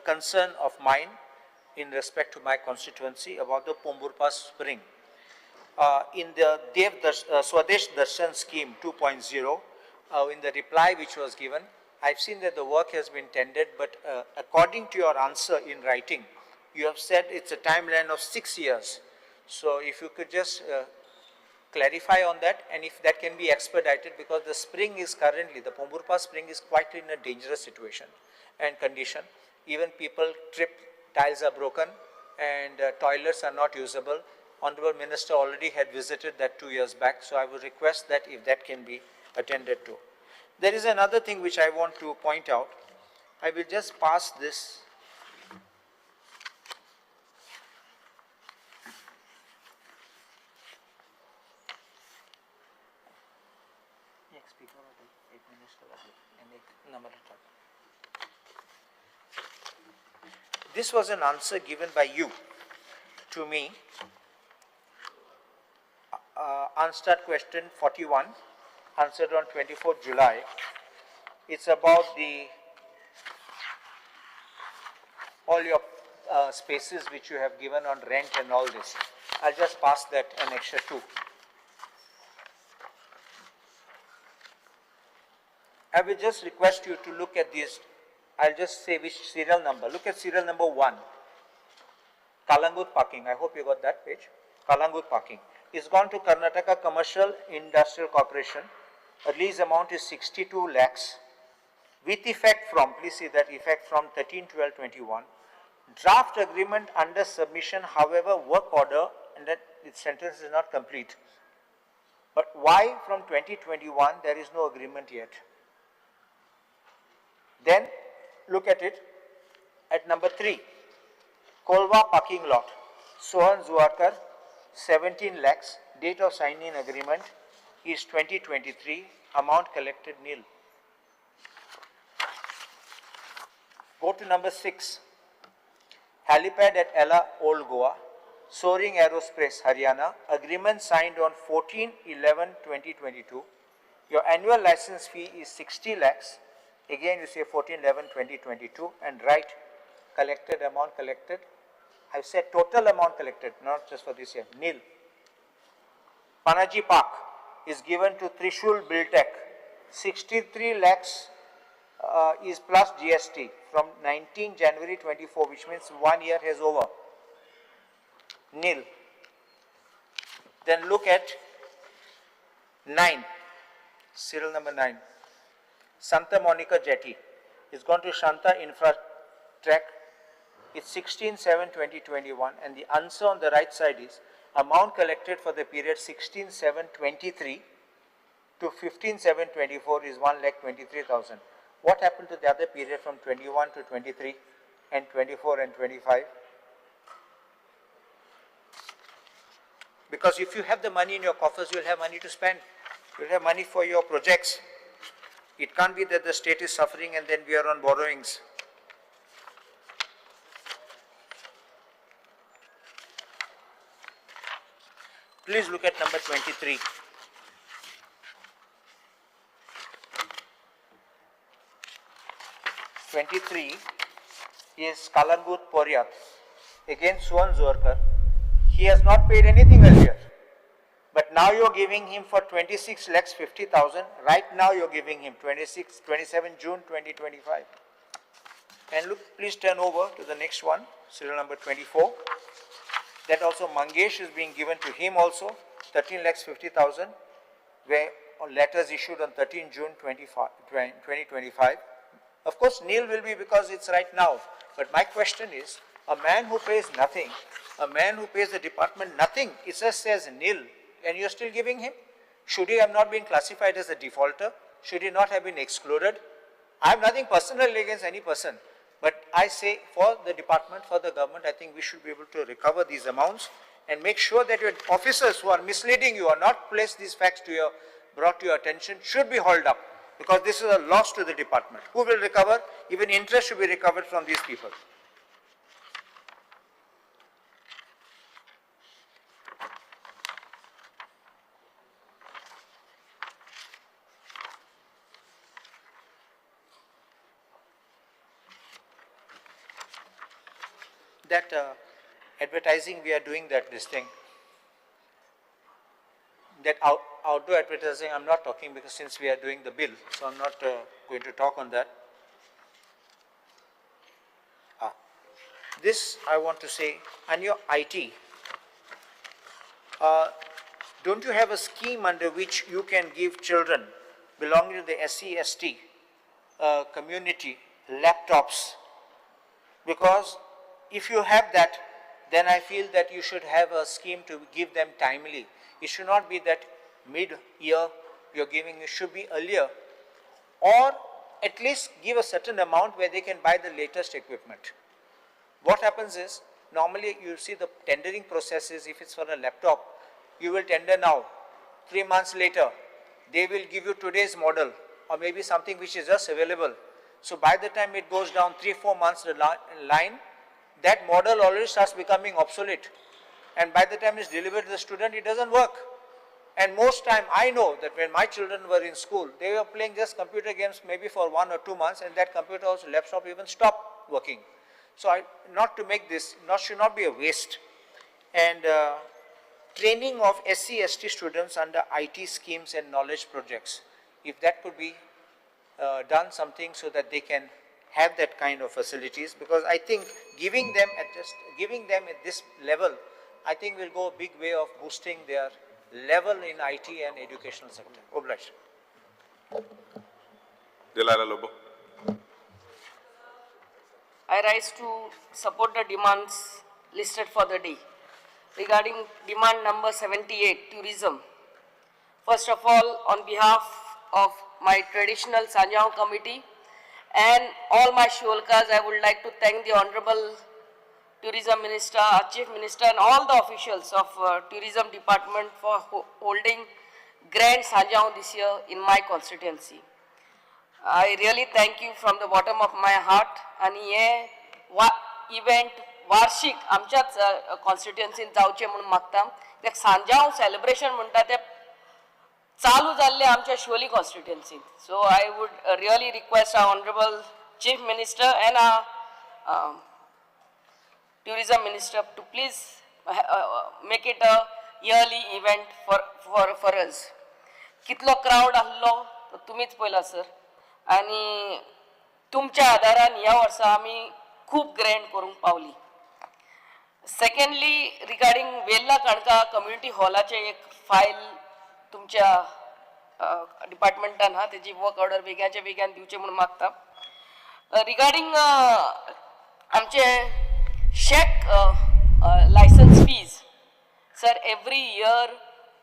concern of mine in respect to my constituency about the Pomburpa spring. In the Swadesh Darshan scheme 2.0, in the reply which was given, I've seen that the work has been tendered, but according to your answer in writing, you have said it's a timeline of 6 years. So if you could just clarify on that, and if that can be expedited, because the spring is currently, the Pomburpa spring is quite in a dangerous situation and condition. Even people trip, tiles are broken, and toilets are not usable. Honorable Minister already had visited that 2 years back, so I would request that if that can be attended to. There is another thing which I want to point out. I will just pass this. This was an answer given by you to me. Answered question 41, answered on 24th July. It's about all your spaces which you have given on rent and all this. I'll just pass that annexure 2. I will just request you to look at this. I'll just say which serial number. Look at serial number 1. Kalangut parking. I hope you got that page. Kalangut parking. It's gone to Karnataka Commercial Industrial Corporation. A lease amount is 62 lakhs. With effect from, please see that, effect from 13/12/21. Draft agreement under submission, however, work order, and that its sentence is not complete. But why from 2021 there is no agreement yet? Then look at it at number 3, Kolva parking lot, Sohan Zuarkar, 17 lakhs, date of signing agreement is 2023, amount collected nil. Go to number 6, helipad at Ella, Old Goa, Soaring Aerospace, Haryana, agreement signed on 14/11/2022. Your annual license fee is 60 lakhs. Again, you say 14/11/2022 and write collected amount collected. I've said total amount collected, not just for this year, nil. Panaji Park is given to Trishul Buildtech. 63 lakhs is plus GST from 19 January 24, which means 1 year has over. Nil. Then look at 9, serial number 9. Santa Monica Jetty is gone to Shanta Infratrack. It's 16/7/2021, and the answer on the right side is amount collected for the period 16/7/23 to 15/7/24 is 1,23,000. What happened to the other period from 21 to 23 and 24 and 25? Because if you have the money in your coffers, you'll have money to spend. You'll have money for your projects. It can't be that the state is suffering and then we are on borrowings. Please look at number 23. Is Kalangut Poryat. Again, Suhan Zorkar. He has not paid anything earlier. But now you're giving him for 26 lakhs 50,000. Right now you're giving him 27 June 2025. And look, please turn over to the next one, serial number 24. That also Mangesh is being given to him also, 13,50,000, where letters issued on 13 June 2025. Of course, nil will be because it's right now. But my question is, a man who pays nothing, a man who pays the department nothing, it just says nil, and you're still giving him? Should he have not been classified as a defaulter? Should he not have been excluded? I have nothing personally against any person, but I say for the department, for the government, I think we should be able to recover these amounts and make sure that your officers who are misleading you or not placed these facts to your, brought to your attention should be hauled up, because this is a loss to the department. Who will recover? Even interest should be recovered from these people. That advertising we are doing, that this thing, that outdoor advertising I'm not talking, because since we are doing the bill, so I'm not going to talk on that. This I want to say, on your IT, don't you have a scheme under which you can give children belonging to the SC/ST community laptops? Because if you have that, then I feel that you should have a scheme to give them timely. It should not be that mid-year you're giving, it should be earlier. Or at least give a certain amount where they can buy the latest equipment. What happens is, normally you see the tendering process is, if it's for a laptop, you will tender now. 3 months later, they will give you today's model, or maybe something which is just available. So by the time it goes down 3-4 months the line, that model already starts becoming obsolete. And by the time it's delivered to the student, it doesn't work. And most time, I know that when my children were in school, they were playing just computer games maybe for 1 or 2 months, and that computer also, laptop even stopped working. So not to make this, should not be a waste. And training of SC/ST students under IT schemes and knowledge projects, if that could be done something so that they can have that kind of facilities, because I think giving them at this level, I think will go a big way of boosting their level in IT and educational sector. Obliged. Delilah Lobo. I rise to support the demands listed for the day. Regarding demand number 78, tourism. First of all, on behalf of my traditional Sanjao committee and all my Sholkas, I would like to thank the Honorable Tourism Minister, our Chief Minister, and all the officials of Tourism Department for holding Grand Sanjao this year in my constituency. I really thank you from the bottom of my heart. And hey event वार्षिक आमच्याच कॉन्स्टिट्युएन्सीन जावचे म्हणून मागता. एक Sanjao celebration म्हणटा ते चालू जाल्ले आमच्या शिवोली कॉन्स्टिट्युएन्सीन. So I would really request our honourable chief minister and our tourism minister to please make it a yearly event for us. कितलो क्राउड आसलो तो तुमीच पळयला सर, आनी तुमच्या आदारान ह्या वर्सा आमी खूब ग्रँड करूंक पावली. सेकंडली रिगार्डिंग वेल्ला काणका कम्युनिटी हॉलाचे एक फायल तुमच्या डिपार्टमेंटान हा, तेजी वर्क ऑर्डर बेग्याच्या बेग्यान दिवचे म्हणून मागता. रिगार्डिंग आमचे shack licence fees sir every year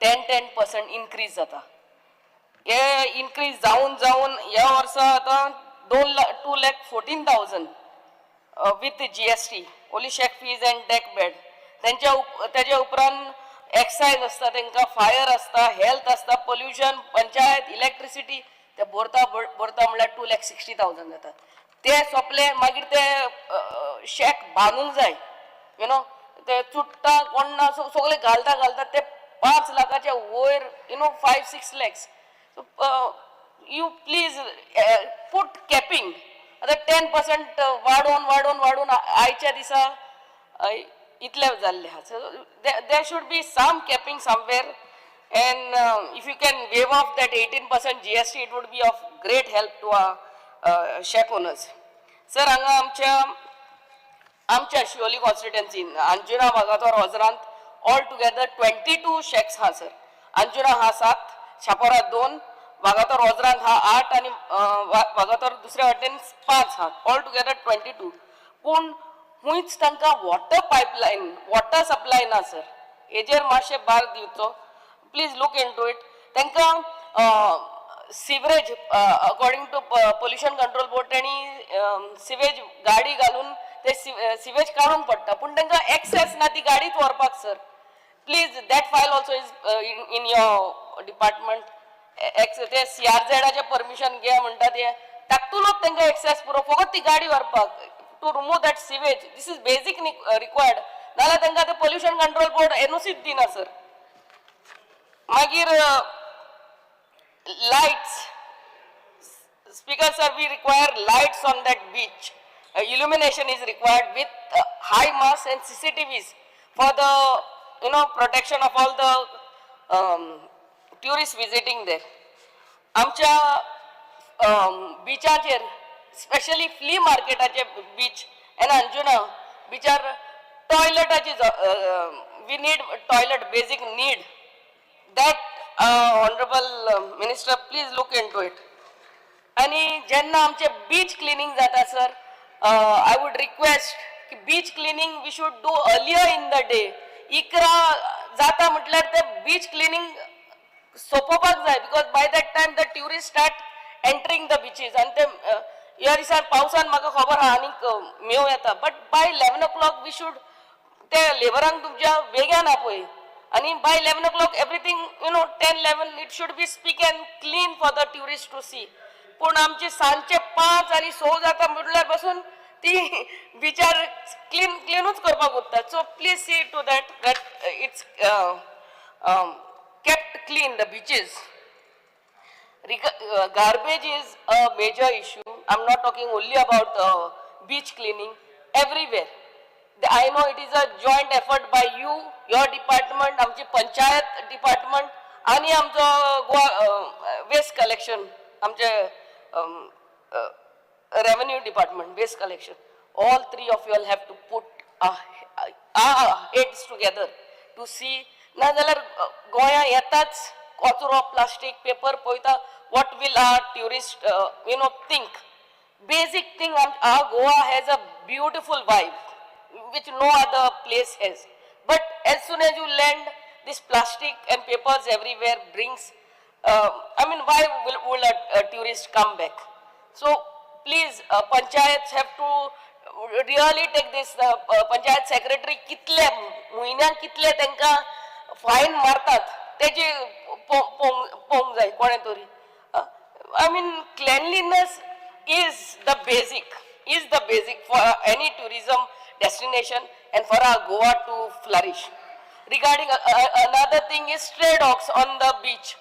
10% increase जाता. हे इन्क्रीज जावन जावन ह्या वर्सा आतां 2,14,000 विथ GST ओली shack fees and deck bed. तेच्या उपरांत एक्सायज आसता, तांकां फायर आसता, हेल्थ आसता, पोल्युशन, पंचायत, इलेक्ट्रिसिटी, ते भरता म्हणल्यार 2,60,000 जाता. ते सोंपले मागीर ते शेक बांदूंक जाय, यू नो, ते चुट्टा कोण्णा सगळे घालता ते 5 लाखाच्या वयर, you know, 5-6 lakhs. So you please put capping. आता 10% वाडोवन आयच्या दिसा इतले जाल्ले आहा. So there should be some capping somewhere, and if you can waive off that 18% GST, it would be of great help to our shack owners. Sir हांगा आमच्या शिवोली कॉन्स्टिट्युएन्सीन अंजुना वागातोर ओझरांत ऑल टुगेदर 22 शॅक्स हा सर. अंजुना हा 7, शापोरा 2, वागातोर ओझरांत हा 8 आणि वागातोर दुसऱ्या वाटेन 5 हा. All together 22. पूण हुंयच तांकां वॉटर सप्लाय ना सर. हेजेर मातशें भार दिवचो. Please look into it. तांकां sewerage according to pollution control board तेणी सिवेज गाडी घालून ते सिवेज काडूंक पडटा पूण तांकां एक्सेस ना ती गाडीच व्हरपाक sir. Please that file also is in your department. ते CRZ परमिशन घे म्हणटा ते तातूंतच तांकां एक्सेस पुरो फकत ती गाडी व्हरपाक to remove that sewage. This is basic required. नाल्यार तांकां ते पोल्युशन कंट्रोल बोर्ड एनओसीच दिना सर. मागीर lights. Speaker sir, we require lights on that beach. Illumination is required with high masts and CCTVs for the protection of all the tourists visiting there. आमच्या बीचाचेर specially flea मार्केटाचे beach end Anjuna बीचार टॉयलेटाची we need toilet basic need. That honorable minister, please look into it. आणि जेन्ना आमचे बीच cleaning जाता sir, I would request की बीच cleaning we should do earlier in the day. 11 जाता म्हटल्यार ते बीच क्लिनिंग सोंपोवपाक जाय because by that time the tourists start entering the beaches and ते ह्या दिसार पावसान म्हाका खबर आहा आनीक मेव येता but by 11 o'clock we should ते लेबरांक तुमच्या वेग्यान आपय. And by 11 o'clock, everything, 10, 11, it should be speak and clean for the tourists to see. पूण आमचे सांजचे 5 आणि 6 जाता म्हटल्यार बसून ती बिचार क्लीनूच करपाक उत्ता. So please see to that it's kept clean the beaches. Garbage is a major issue. I'm not talking only about beach cleaning. Everywhere. I know it is a joint effort by you, your department, आमची panchayat department आणि आमचो Goa waste collection, आमचे revenue department waste collection. All 3 of you all have to put our heads together to see. नाजाल्यार गोंया येताच कचरो plastic paper पळयता what will our tourist think. Basic thing, our Goa has a beautiful vibe which no other place has. But as soon as you land, this plastic and papers everywhere brings, why will a tourist come back? So please, panchayats have to really take this, panchayat secretary कितले म्हयन्याक कितले तांकां fine मारतात तेजे पोवंक जाय कोणे तरी. Cleanliness is the basic for any tourism destination and for our Goa to flourish. Regarding another thing is stray dogs on the beach.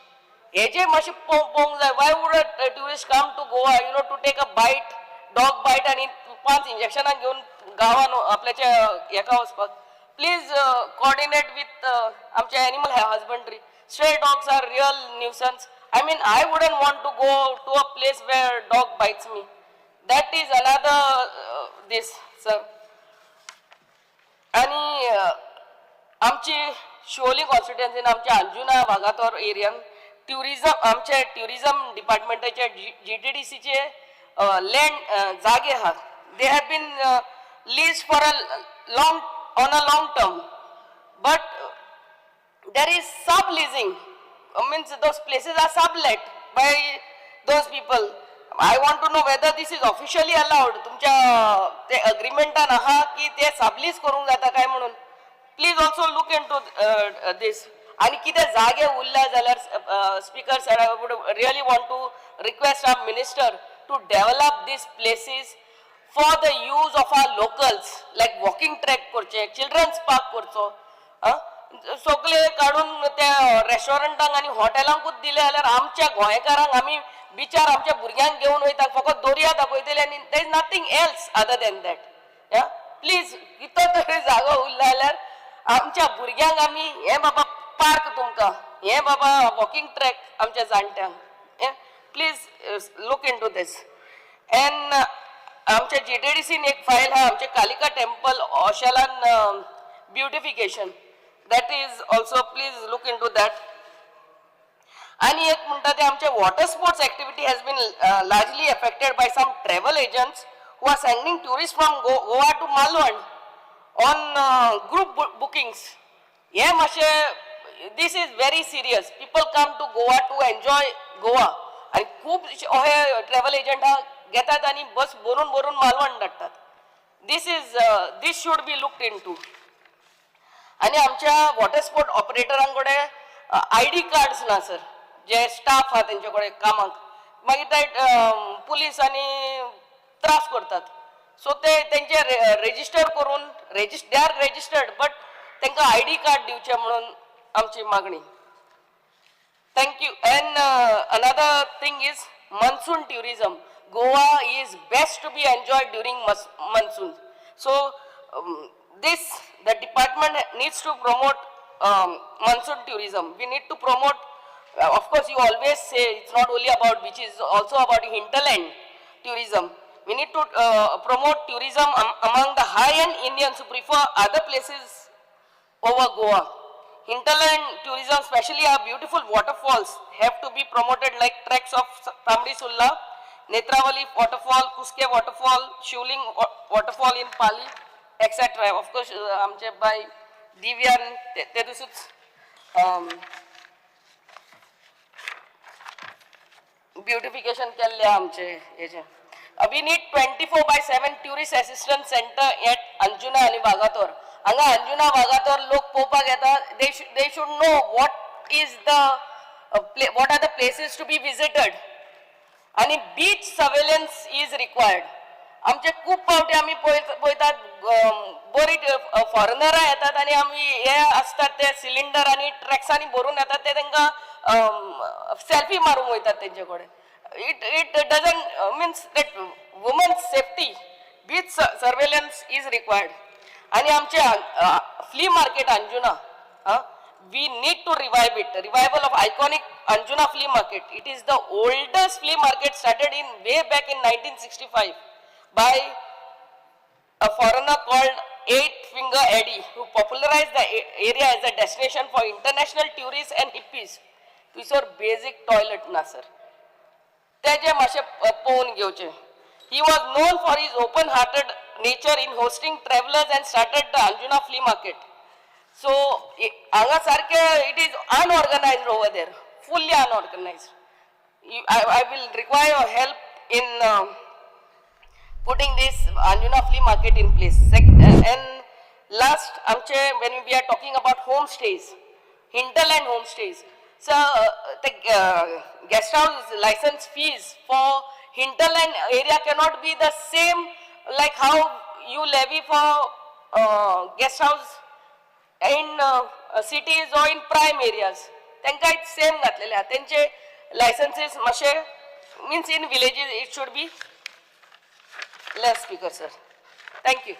हेजे मातशें पोवंक जाय. Why would a tourist come to Goa, to take a bite, dog bite आणि 5 इंजेक्शनां घेवन गांवान आपल्याच्या हेका वचपाक. Please coordinate with आमचे animal husbandry. Stray dogs are real nuisance. I wouldn't want to go to a place where dog bites me. That is another this, sir. आणि आमची शिवोली कॉन्स्टिट्युएन्सीन आमच्या अंजुना वागातोर एरियान आमचे ट्युरिझम डिपार्टमेंटाचे GTDCचे लँड जागे आहात. They have been lease for on a long term, but there is sub-leasing. Means those places are sublet by those people. I want to know whether this is officially allowed. तुमच्या ते अग्रीमेंटान आहा की ते sublease करूंक जाता काय म्हणून. Please also look into this. आणि कितें जागे उरल्या जाल्यार speaker sir, I would really want to request our minister to develop these places for the use of our locals, like walking track करचे, children's park करचो. सगळे काढून त्या रेस्टॉरंटांक आणि हॉटेलांकूच दिले जाल्यार आमच्या गोंयकारांक आमी बिचार आमच्या भुरग्यांक घेवन वयता फकत दर्या दाखयतले आनी there is nothing else other than that. Please कितो तरी जागो उरला जाल्यार आमच्या भुरग्यांक आमी हे बाबा पार्क तुमकां, हे बाबा वॉकिंग ट्रॅक आमच्या जाणट्यांक. Please look into this. And आमच्या GTDCन एक फायल हा आमचे कालिका टेम्पल ओशेलान beautification, that is also please look into that. आणि एक म्हणटा ते आमचे water sports activity has been largely affected by some travel agents who are sending tourist from Goa to Malvan on group bookings. हे मातशे this is very serious. People come to Goa to enjoy Goa आणि खूब हे travel agent घेतात आणि बस भरून भरून मालवण धाडटात. This should be looked into. आणि आमच्या वॉटर स्पोर्ट ऑपरेटरांकडे ID कार्ड्स ना सर, जे स्टाफ हा त्यांच्याकडे कामाक, मागीर ते पुलीस आणि त्रास करतात. सो ते त्यांचे रेजिस्टर करून दे आर रेजिस्टर्ड बट तांकां ID कार्ड दिवचे म्हणून आमची मागणी. Thank you. And another thing is monsoon tourism. Goa is best to be enjoyed during monsoon. So the department needs to promote monsoon tourism. We need to promote. Of course, you always say it's not only about beaches, also about hinterland tourism. We need to promote tourism among the high-end Indians who prefer other places over Goa. Hinterland tourism, especially our beautiful waterfalls, have to be promoted like treks of Tamdi Sulla, Netravali waterfall, Kuske waterfall, Shivling waterfall in Pali, etc. Of course, आमचे by Divyan, ते दुसरीच beautification केल्ले आमचे हेचे. We need 24/7 tourist assistance center at Anjuna आणि वागातोर. हांगा अंजुना वागातोर लोक पळोवपाक येतात. They should know what are the places to be visited. आणि beach surveillance is required. आमचे खूप पावटी आम्ही पळयतात बरी फॉरेनरां येतात आणि आम्ही हे असतात ते सिलिंडर आणि ट्रॅक्सांनी भरून येतात, ते तांकां सेल्फी मारूंक वयतात तेंचे कडेन. It doesn't means that women's safety, beach surveillance is required. आणि आमचे flea market Anjuna, we need to revive it. Revival of iconic Anjuna flea market. It is the oldest flea market, started in way back in 1965 by a foreigner called Eight Finger Eddie, who popularized the area as a destination for international tourists and hippies. These are basic toilet na sir. तेजे मातशे पळोवन घेवचे. He was known for his open-hearted nature in hosting travelers and started the Anjuna flea market. So, anga sarke it is unorganized over there, fully unorganized. I will require your help in putting this Anjuna flea market in place. And last, when we are talking about homestays, hinterland homestays, so the guest house license fees for hinterland area cannot be the same like how you levy for guest house in cities or in prime areas. Taंकां same घातलेले आहा. तेंचे licenses मातशे means in villages it should be less, speaker sir. Thank you.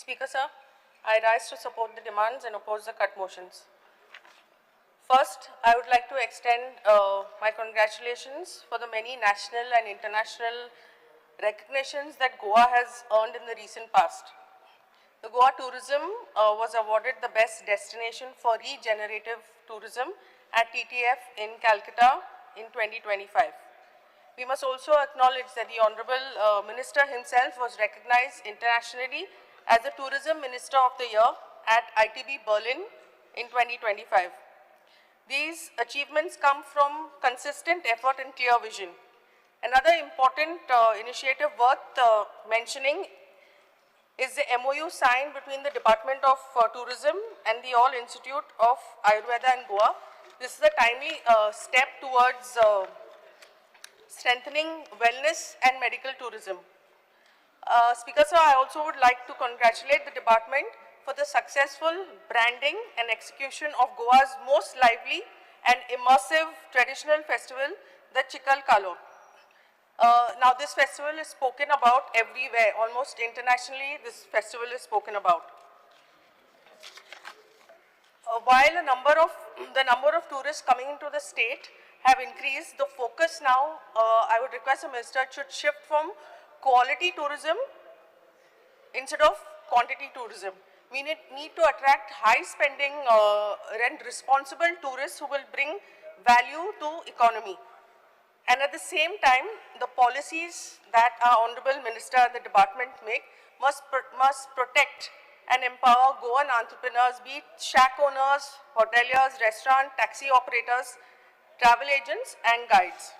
Speaker sir, I rise to support the demands and oppose the cut motions. First, I would like to extend my congratulations for the many national and international recognitions that Goa has earned in the recent past. The Goa tourism was awarded the best destination for regenerative tourism at TTF in Calcutta in 2025. We must also acknowledge that the Honorable Minister himself was recognized internationally as the Tourism Minister of the Year at ITB Berlin in 2025. These achievements come from consistent effort and clear vision. Another important initiative worth mentioning is the MOU signed between the Department of Tourism and the All Institute of Ayurveda in Goa. This is a timely step towards strengthening wellness and medical tourism. Speaker sir, I also would like to congratulate the department for the successful branding and execution of Goa's most lively and immersive traditional festival, the Chikal Kalo. Now this festival is spoken about everywhere, almost internationally this festival is spoken about. while the number of tourists coming into the state have increased, the focus now, I would request the minister should shift from quality tourism instead of quantity tourism. We need to attract high spending rent responsible tourists who will bring value to economy. And at the same time, the policies that our Honorable Minister and the department make must protect and empower Goan entrepreneurs, be it shack owners, hoteliers, restaurant, taxi operators, travel agents and guides.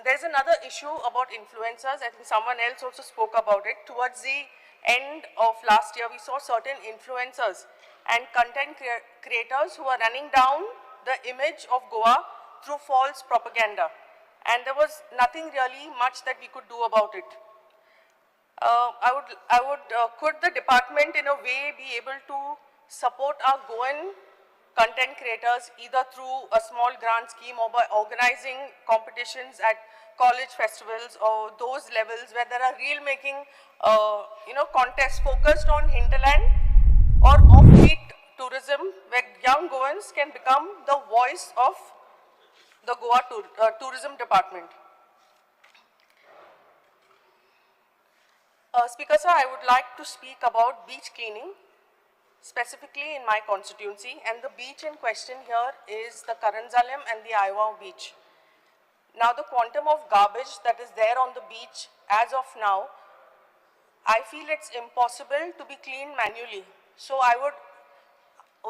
There's another issue about influencers. I think someone else also spoke about it. Towards the end of last year, we saw certain influencers and content creators who are running down the image of Goa through false propaganda. And there was nothing really much that we could do about it. Could the department in a way be able to support our Goan content creators either through a small grant scheme or by organizing competitions at college festivals or those levels where there are real making contests focused on hinterland or offbeat tourism, where young Goans can become the voice of the Goa tourism department. Speaker sir, I would like to speak about beach cleaning, specifically in my constituency, and the beach in question here is the Karanzalem and the Iwao beach. Now the quantum of garbage that is there on the beach as of now, I feel it's impossible to be cleaned manually. So I would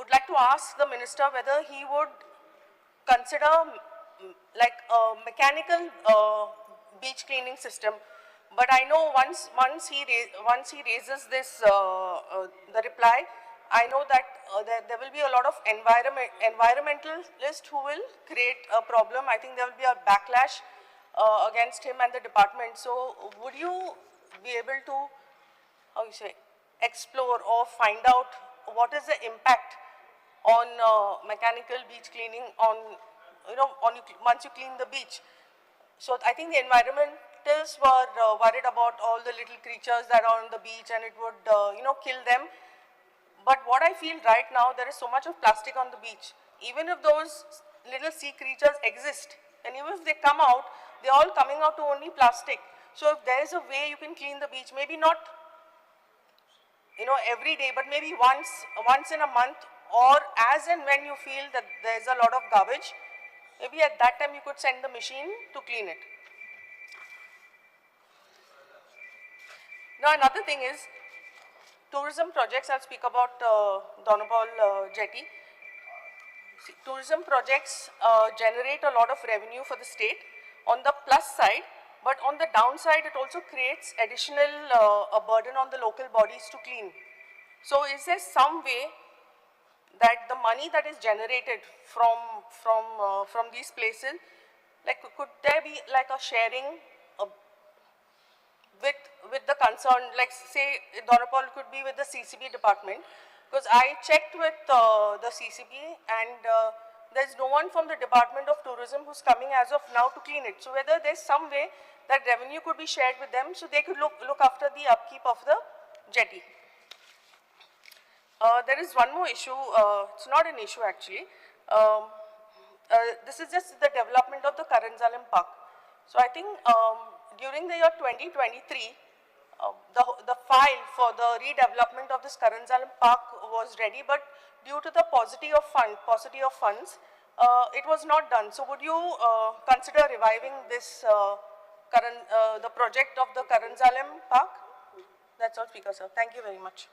like to ask the minister whether he would consider like a mechanical beach cleaning system. But I know once he raises this the reply, I know that there will be a lot of environmentalists who will create a problem. I think there will be a backlash against him and the department. So would you be able to, explore or find out what is the impact on mechanical beach cleaning on, once you clean the beach? So I think the environmentalists were worried about all the little creatures that are on the beach and it would, kill them. But what I feel right now, there is so much of plastic on the beach. Even if those little sea creatures exist, and even if they come out, they're all coming out to only plastic. So if there is a way you can clean the beach, maybe not, every day, but maybe once in a month, or as and when you feel that there's a lot of garbage, maybe at that time you could send the machine to clean it. Now another thing is, tourism projects. I'll speak about Donapal Jetty. Tourism projects generate a lot of revenue for the state on the plus side, but on the downside it also creates additional a burden on the local bodies to clean. So is there some way that the money that is generated from these places, like could there be like a sharing with the concern, like say Donapal could be with the CCB department, because I checked with the CCB and there's no one from the Department of Tourism who's coming as of now to clean it. So whether there's some way that revenue could be shared with them so they could look after the upkeep of the jetty. There is one more issue, it's not an issue actually. This is just the development of the Karanzalem Park. So I think during the year 2023, the file for the redevelopment of this Karanzalem Park was ready, but due to the paucity of funds, it was not done. So would you consider reviving this the project of the Karanzalem Park? That's all, Speaker sir. Thank you very much.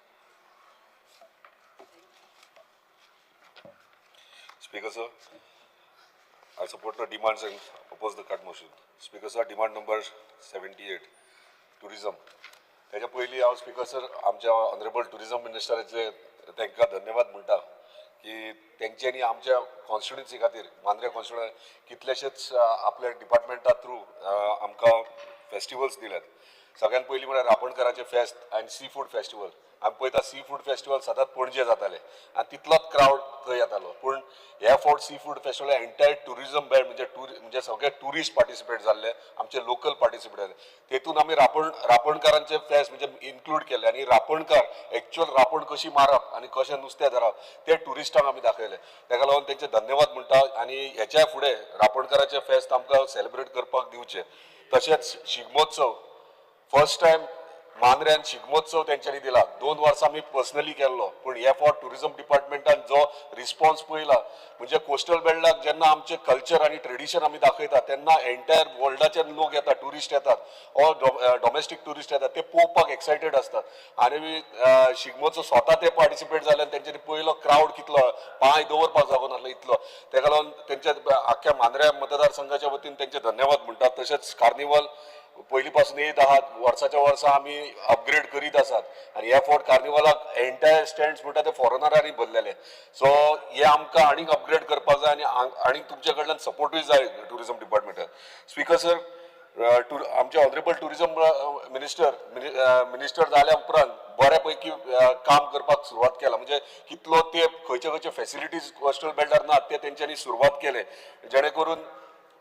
Speaker sir, I support the demands and oppose the cut motion. Speaker sir, demand number 78, tourism. त्याच्या पयलीं हांव speaker sir आमच्या honourable tourism मिनिस्टराचे तांकां धन्यवाद म्हणटा की तेंच्यांनी आमच्या कॉन्स्टिट्युन्सी खातीर मांद्रे कॉन्स्टिट्युन्सी कितलेशेच आपल्या डिपार्टमेंटा थ्रू आमकां फेस्टिवल्स दिल्यात. सगळ्यात पयलीं म्हळ्यार रापणकाराचें फेस्त आनी सी फूड फेस्टिवल. आमी पळयता सी फूड फेस्टिवल सदांच पणजे जाताले आनी तितलोच क्रावड थंय येतालो. पूण ह्या फावट sea food festival entire tourism belt म्हणजे सगळे टुरिस्ट पार्टिसिपेट जाल्ले, आमचे लोकल पार्टिसिपेट जाले. तेतून आमी रापणकारांचे फेस्त म्हणजे इन्क्लूड केले आनी रापणकार एक्चुअल रापण कशी मारप आनी कशें नुस्तें धरप ते टुरिस्टांक आमी दाखयले. ताका लागून तेंचे धन्यवाद म्हणटा आनी हेच्या फुडें रापणकाराचे फेस्त आमकां सेलिब्रेट करपाक दिवचे. तशेंच शिगमोत्सव फर्स्ट टायम मांद्र्यान शिगमोत्सव तेंच्यांनी दिला. 2 वर्सां आमी पर्सनली केल्लो, पूण ह्या फावट टुरिजम डिपार्टमेंटान जो रिस्पॉन्स पळयला म्हणजे कोस्टल बेल्टाक जेन्ना आमचे कल्चर आनी ट्रेडिशन आमी दाखयता तेन्ना एंटायर वर्ल्डाचे लोक येतात, टुरिस्ट येतात, ऑल डोमेस्टीक टुरिस्ट येतात, ते पळोवपाक एक्सायटेड असतात. आनी शिगमोत्सव स्वता ते पार्टिसिपेट जाले आनी तेंच्यांनी पळयलो क्रावड कितलो, पांय दवरपाक जागो नासलो इतलो. ताका लागून तेंच्या आख्ख्या मांद्र्या मतदारसंघाच्या वतीन तेंचे धन्यवाद म्हणटात. तशेंच कार्निवल पयलीं पासून येत आहात, वर्साच्या वर्सा आमी अपग्रेड करीत आसात आनी ह्या फावट कार्निवलाक एंटायर स्टँड्स म्हणटा ते फॉरेनरांनी भरलेले. सो हे आमकां आनीक अपग्रेड करपाक जाय आनी आनीक तुमचे कडल्यान सपोर्टूय जाय टुरिजम डिपार्टमेंटान. स्पीकर सर, आमचे ऑनरेबल टुरिजम मिनिस्टर जाल्या उपरांत बऱ्या पैकी काम करपाक सुरवात केला. म्हणजे कितलो ते खंयचे फेसिलिटीज कोस्टल बेल्टार नात ते तेंच्यांनी सुरवात केले जेणे करून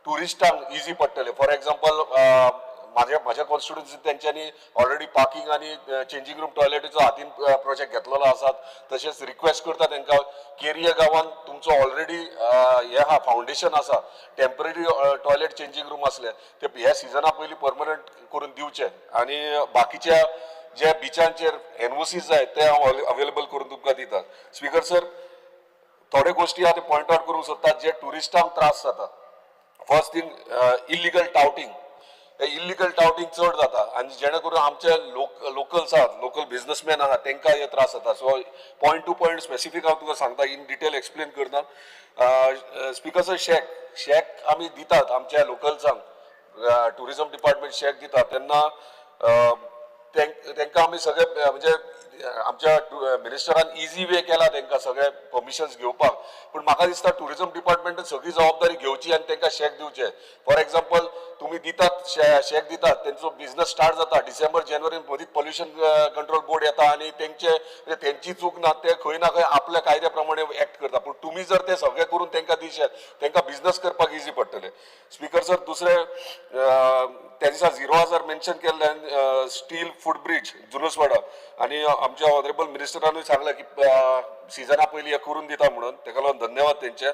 टुरिस्टांक इजी पडटले. फॉर एग्जाम्पल माझ्या कॉन्स्टिट्युन्सींत तेंच्यांनी ऑलरेडी पार्किंग आनी चेंजिंग रूम टॉयलेटीचो हातीन प्रोजेक्ट घेतलेलो आसा. तशेंच रिक्वेस्ट करता तांकां केरिया गांवांत तुमचो ऑलरेडी हे हा फावंडेशन आसा, टेम्पररी टॉयलेट चेंजिंग रूम आसले ते ह्या सिजना पयलीं परमनंट करून दिवचे आनी बाकीच्या जे बिचांचेर एनओसीज जाय ते हांव अवेलेबल करून तुमकां दिता. स्पीकर सर, थोडे गोश्टी हांव ते पॉयंट आउट करूंक सोदता जे टुरिस्टांक त्रास जाता. First thing illegal touting. Illegal touting चड जाता आनी जेणे करून आमचे लोकल्स आहात, लोकल बिझनेसमॅन आहात तांकां हे त्रास जाता. सो पॉयंट टू पॉयंट स्पेसिफीक हांव तुका सांगता, इन डिटेल एक्सप्लेन करना. स्पीकर सर, शेक आमी दितात आमच्या लोकल्सांक, टुरिजम डिपार्टमेंट शेक दिता तेन्ना तांकां आमी सगळे म्हणजे आमच्या मिनिस्टरान इजी वे केला तांकां सगळे परमिशन्स घेवपाक. पूण म्हाका दिसता टुरिजम डिपार्टमेंटान सगळी जबाबदारी घेवची आनी तांकां शेक दिवचे. फॉर एग्जाम्पल तुम्ही दितात शेक दितात, त्यांचो बिझनेस स्टार्ट जाता डिसेंबर जानेवारीन मदींच पोल्युशन कंट्रोल बोर्ड येता आनी तेंची चूक ना, ते खंय ना खंय आपल्या कायद्या प्रमाणे एक्ट करता. पूण तुमी जर ते सगळे करून तांकां दिशेत तांकां बिझनेस करपाक इजी पडटले. स्पीकर सर, दुसरे त्या दिसा 0,000 मेन्शन केल्ले स्टील फूड ब्रिज जुनूसवाडा आनी आमच्या ऑनरेबल मिनिस्टरानूय सांगलें की सिजना पयलीं हे करून दिता म्हणून. ताका लागून धन्यवाद तेंचे.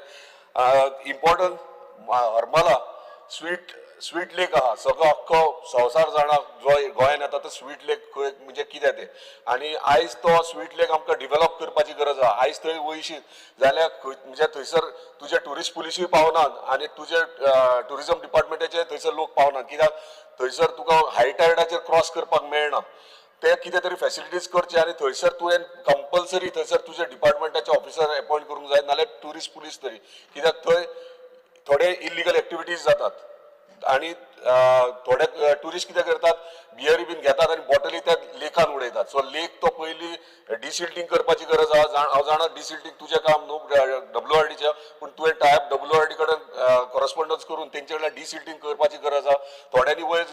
इम्पॉर्टंट हरमला स्वीट लेक आहा, सगळो अख्खो संवसार जाणा जो गोंयान येता तो स्वीट लेक म्हणजे कितें ते. आनी आयज तो स्वीट लेक आमकां डिवेलॉप करपाची गरज आहा. आयज थंय वयशीत जाल्यार म्हणजे थंयसर तुजे ट्युरिस्ट पुलिसूय पावनात आनी तुजे टुरिजम डिपार्टमेंटाचे थंयसर लोक पावनात. कित्याक थंयसर तुका हाय टायडाचेर क्रॉस करपाक मेळना. ते कितें तरी फॅसिलिटीज करचे आनी थंयसर तुवें कंपल्सरी थंयसर तुजे डिपार्टमेंटाचे ऑफिसर अपॉयंट करूंक जाय, नाल्यार ट्युरिस्ट पुलीस तरी. कित्याक थंय थोडे इल्लिगल एक्टिविटीज जातात आनी थोडे टुरिस्ट कितें करतात, बियरी बीन घेतात आनी बॉटली त्या लेकान उडयतात. सो लेक तो पयलीं डिसिल्टिंग करपाची गरज आहा. हांव जाणा डिसिल्टिंग तुजें काम न्हू WRDचें, पूण तुवें टायप WRD कडेन कॉरस्पॉन्डन्स करून तेंचे कडल्यान डिसिल्टिंग करपाची गरज आहा. थोड्यांनी वयर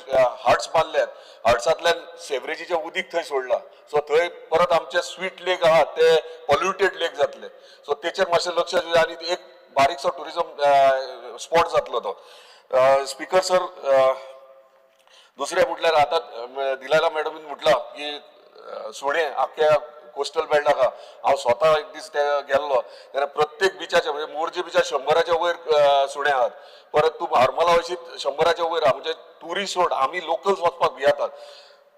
हट्स बांदल्यात, हट्सांतल्यान सेवरेजीचें उदीक थंय सोडलां. सो थंय परत आमचे स्वीट लेक आहा ते पॉल्युटेड लेक जातले. सो तेचेर मातशें लक्ष दिवचें आनी एक बारीकसो टुरिजम स्पॉट जातलो तो. स्पीकर सर, दुसरे म्हटल्यार आतां दिलाला मॅडमीन म्हटलां की सुणे आख्ख्या कोस्टल बेल्टाक आहा. हांव स्वता एक दीस गेल्लो तेन्ना प्रत्येक बिचाचे म्हणजे मोरजे बिचार 100च्या वयर सुणे आहात. परत तूं हरमला वयशीत 100च्या वयर आहा. म्हणजे ट्युरिस्ट रोड आमी लोकल्स वचपाक भियातात.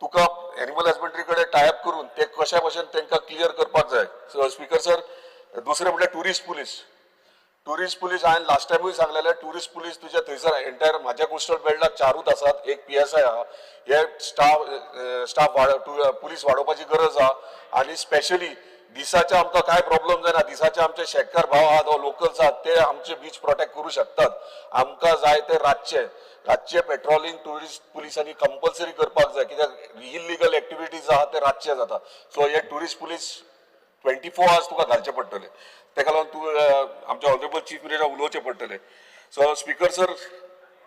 तुका एनिमल हजबंड्री कडेन टायप करून ते कशा भशेन तांकां क्लियर करपाक जाय. सो स्पीकर सर, दुसरें म्हटल्यार ट्युरिस्ट पुलीस हांवें लास्ट टायमूय सांगलेलें, ट्युरिस्ट पुलीस तुजे थंयसर एंटायर म्हाज्या कोस्टल बेल्टाक 4 आसात, एक PSI आहा. हे स्टाफ पुलीस वाडोवपाची गरज आहा. आनी स्पेशली दिसाचे आमकां कांय प्रॉब्लेम जायना. दिसाचे आमचे शेतकार भाव आहात वा लोकल्स आहात ते आमचे बीच प्रोटेक्ट करूं शकतात. आमकां जाय ते रातचे पेट्रोलिंग टुरिस्ट पुलिसांनी कंपल्सरी करपाक जाय, कित्याक इल्लिगल एक्टिविटीज आहात ते रातचे जाता. सो हे ट्युरिस्ट पुलीस 24 hours तुका घालचे पडटले. ताका लागून तूं आमच्या ऑनरेबल चीफ मिनिस्टर उलोवचें पडटलें. सो स्पीकर सर,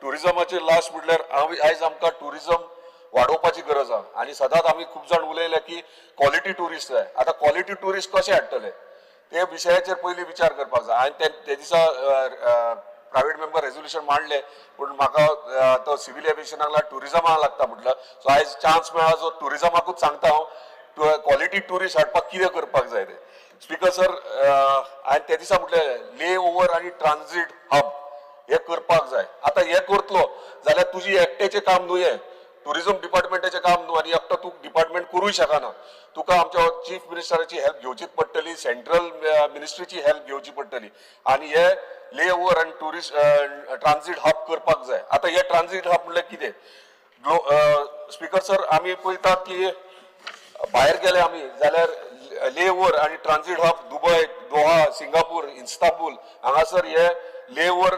टुरिजमाचे लास्ट म्हटल्यार आयज आमकां टुरिजम वाडोवपाची गरज आहा आनी सदांच आमी खूब जाण उलयले की क्वॉलिटी टुरिस्ट जाय. आतां क्वॉलिटी टुरिस्ट कशे हाडटले ते विशयाचेर पयलीं विचार करपाक जाय. हांवें ते दिसा प्रायव्हेट मेंबर रेझोल्युशन मांडले पूण म्हाका तो सिव्हिल एव्हिएशनाक लागून टुरिजमाक लागता म्हटलं. सो आयज चान्स मेळ्ळा जो टुरिजमाकूच सांगता हांव क्वॉलिटी टुरिस्ट हाडपाक कितें करपाक जाय ते. स्पीकर सर हांवें ते दिसा म्हटलें ले ओवर आनी ट्रान्झीट हब हे करपाक जाय. आतां हे करतलो जाल्यार तुजी एकट्याचें काम न्हू हें, टुरिजम डिपार्टमेंटाचें काम न्हू आनी एकटो तूं डिपार्टमेंट करूंक शकना. तुका आमच्या चीफ मिनिस्टराची हेल्प घेवचीच पडटली, सेंट्रल मिनिस्ट्रीची हेल्प घेवची पडटली आनी हे ले ओवर आनी टुरिस्ट ट्रान्झीट हब करपाक जाय. आतां हे ट्रान्झीट हब म्हणल्यार कितें? स्पीकर सर आमी पळयतात की भायर गेले आमी जाल्यार ले ओवर आनी ट्रान्झीट हब दुबय, दोहा, सिंगापूर, इस्तांबूल हांगासर हे ले ओवर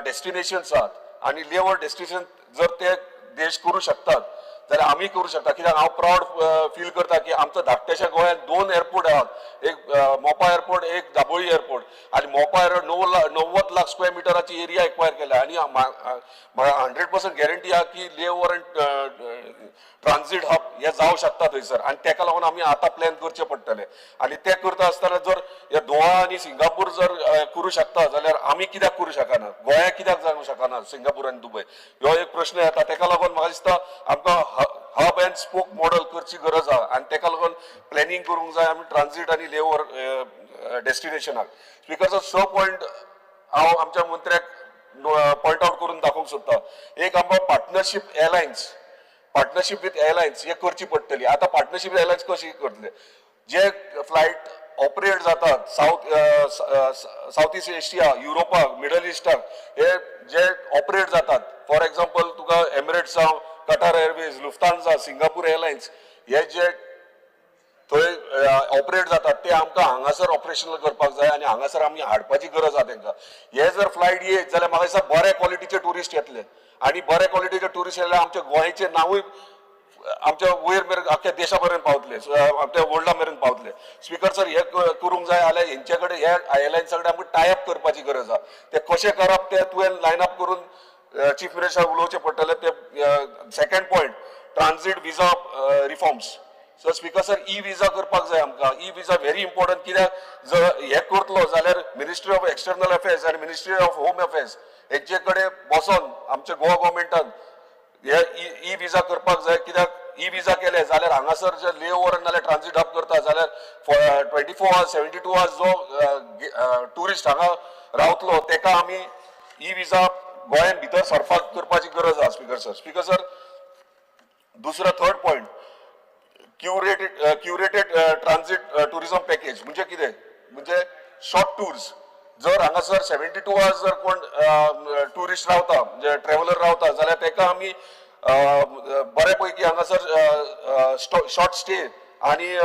डेस्टिनेशन्स आहात आनी ले ओवर डेस्टिनेशन जर ते देश करूं शकतात जाल्यार आमी करूं शकता. कित्याक हांव प्राउड फील करता की आमच्या धाकट्याशा गोंयांत 2 एअरपोर्ट आहात, एक मोपा एअरपोर्ट, एक दाबोळी एअरपोर्ट. आनी मोपा एअरपोर्ट 90 लाख स्क्वेअर मिटराची एरिया एक्वायर केला आनी 100% गॅरंटी आहा की ले ओवर आनी ट्रान्झीट हब हे जावं शकता थंयसर आनी तेका लागून आमी आतां प्लॅन करचे पडटले. आनी ते करता आसतना जर हे दोहा आनी सिंगापूर जर करूं शकता जाल्यार आमी कित्याक करूं शकना, गोंया कित्याक जावंक शकना सिंगापूर आनी दुबय, ह्यो एक प्रश्न येता. तेका लागून म्हाका दिसता आमकां हब एंड स्पोक मॉडल करची गरज आहा आनी तेका लागून प्लॅनिंग करूंक जाय आमी ट्रान्झीट आनी ले ओवर डेस्टिनेशनाक. स्पीकर सर पॉयंट हांव आमच्या मंत्र्याक पॉयंट आउट करून दाखोवंक सोदता. एक आमकां partnership airlines, partnership with airlines हे करची पडटली. आता पार्टनरशीप एअरलायन्स कशी करतले? जे फ्लायट ऑपरेट जातात साऊथ ईस्ट एशिया, युरोपाक, मिडल इस्टाक हे जे ऑपरेट जातात, फॉर एक्झाम्पल तुका एमिरेट्स जावं, Qatar airways, Lufthansa, Singapore airlines हे जे थंय ऑपरेट जातात ते आमकां हांगासर ऑपरेशनल करपाक जाय आनी हांगासर आमी हाडपाची गरज आहा तेंकां. हे जर फ्लायट येत जाल्यार म्हाका दिसता बऱ्या क्वॉलिटीचे टुरिस्ट येतले आनी बऱ्या क्वॉलिटीचे टुरिस्ट येयल्यार आमच्या गोंयचें नांवूय आमच्या वयर मेरेन आख्ख्या देशा मेरेन पावतले, आमच्या वर्ल्डा मेरेन पावतले. स्पीकर सर हे करूंक जाय जाल्यार हेंचे कडेन हे एअरलायन्सा कडेन आमकां टाय अप करपाची गरज आहा. ते कशें करप ते तुवें लायन अप करून चीफ मिनिस्टर उलोवचें पडटलें. ते सेकंड पॉयंट ट्रान्झीट विजा रिफॉर्म्स. सो स्पीकर सर ई विजा करपाक जाय आमकां. ई विजा व्हेरी इम्पॉर्टंट. कित्याक जर हे करतलो जाल्यार मिनिस्ट्री ऑफ एक्सटर्नल अफेर्स आनी मिनिस्ट्री ऑफ होम अफेर्स हेंचे कडेन बसोन आमच्या गोवा गव्हर्मेंटान हे ई विजा करपाक जाय. कित्याक ई विजा केले जाल्यार हांगासर जे ले ओवर नाल्यार ट्रान्झीट हब करता जाल्यार 24 hours 72 hours जो टुरिस्ट हांगा रावतलो तेका आमी ई विजा गोंयान भितर सरफाक करपाची गरज आहा. स्पीकर सर दुसरो third point curated transit tourism package म्हणजे कितें? म्हणजे शॉर्ट टूर्स. जर हांगासर 72 hours जर कोण टुरिस्ट रावता म्हणजे ट्रॅव्हलर रावता जाल्यार तेका आमी बरे पैकी हांगासर शॉर्ट स्टे आनी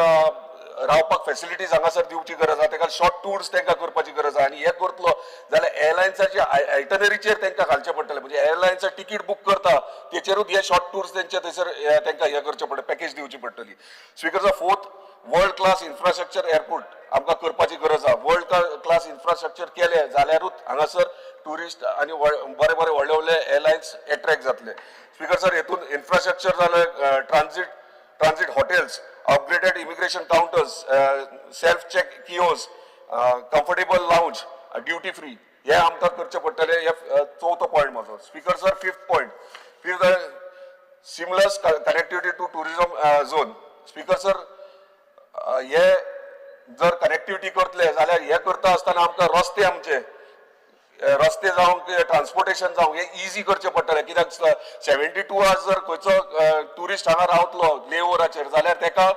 रावपाक फेसिलिटीज हांगासर दिवची गरज आहा. तेका शॉर्ट टूर्स तांकां करपाची गरज आहा आनी हे करतलो जाल्यार एअरलायन्साच्या आयटनरीचेर तांकां घालचें पडटलें. म्हणजे एअरलायन्सा तिकीट बूक करता तेचेरूच हे शॉर्ट टूर्स तेंचे थंयसर तांकां हे करचें पडटलें, पॅकेज दिवची पडटली. Speaker fourth world class infrastructure airport आमकां करपाची गरज आहा. वर्ल्ड क्लास इन्फ्रास्ट्रक्चर केले जाल्यारूच हांगासर टुरिस्ट आनी बरे बरे व्हडले व्हडले एअरलायन्स एट्रॅक्ट जातले. स्पीकर सर हेतून इन्फ्रास्ट्रक्चर जालें, transit hotels, upgraded immigration counters, self check kiosk, comfortable lounge, duty free हे आमकां करचे पडटले. हे चवथो पॉयंट म्हाजो. Speaker sir fifth point seamless connectivity to tourism zone. Speaker sir हे जर कनेक्टिविटी करतले जाल्यार हे करता आसतना आमकां रस्ते जावं ट्रान्सपोर्टेशन जावं हे इजी करचे पडटले. कित्याक 72 hours जर खंयचो टुरिस्ट हांगा रावतलो ले ओवराचेर जाल्यार तेका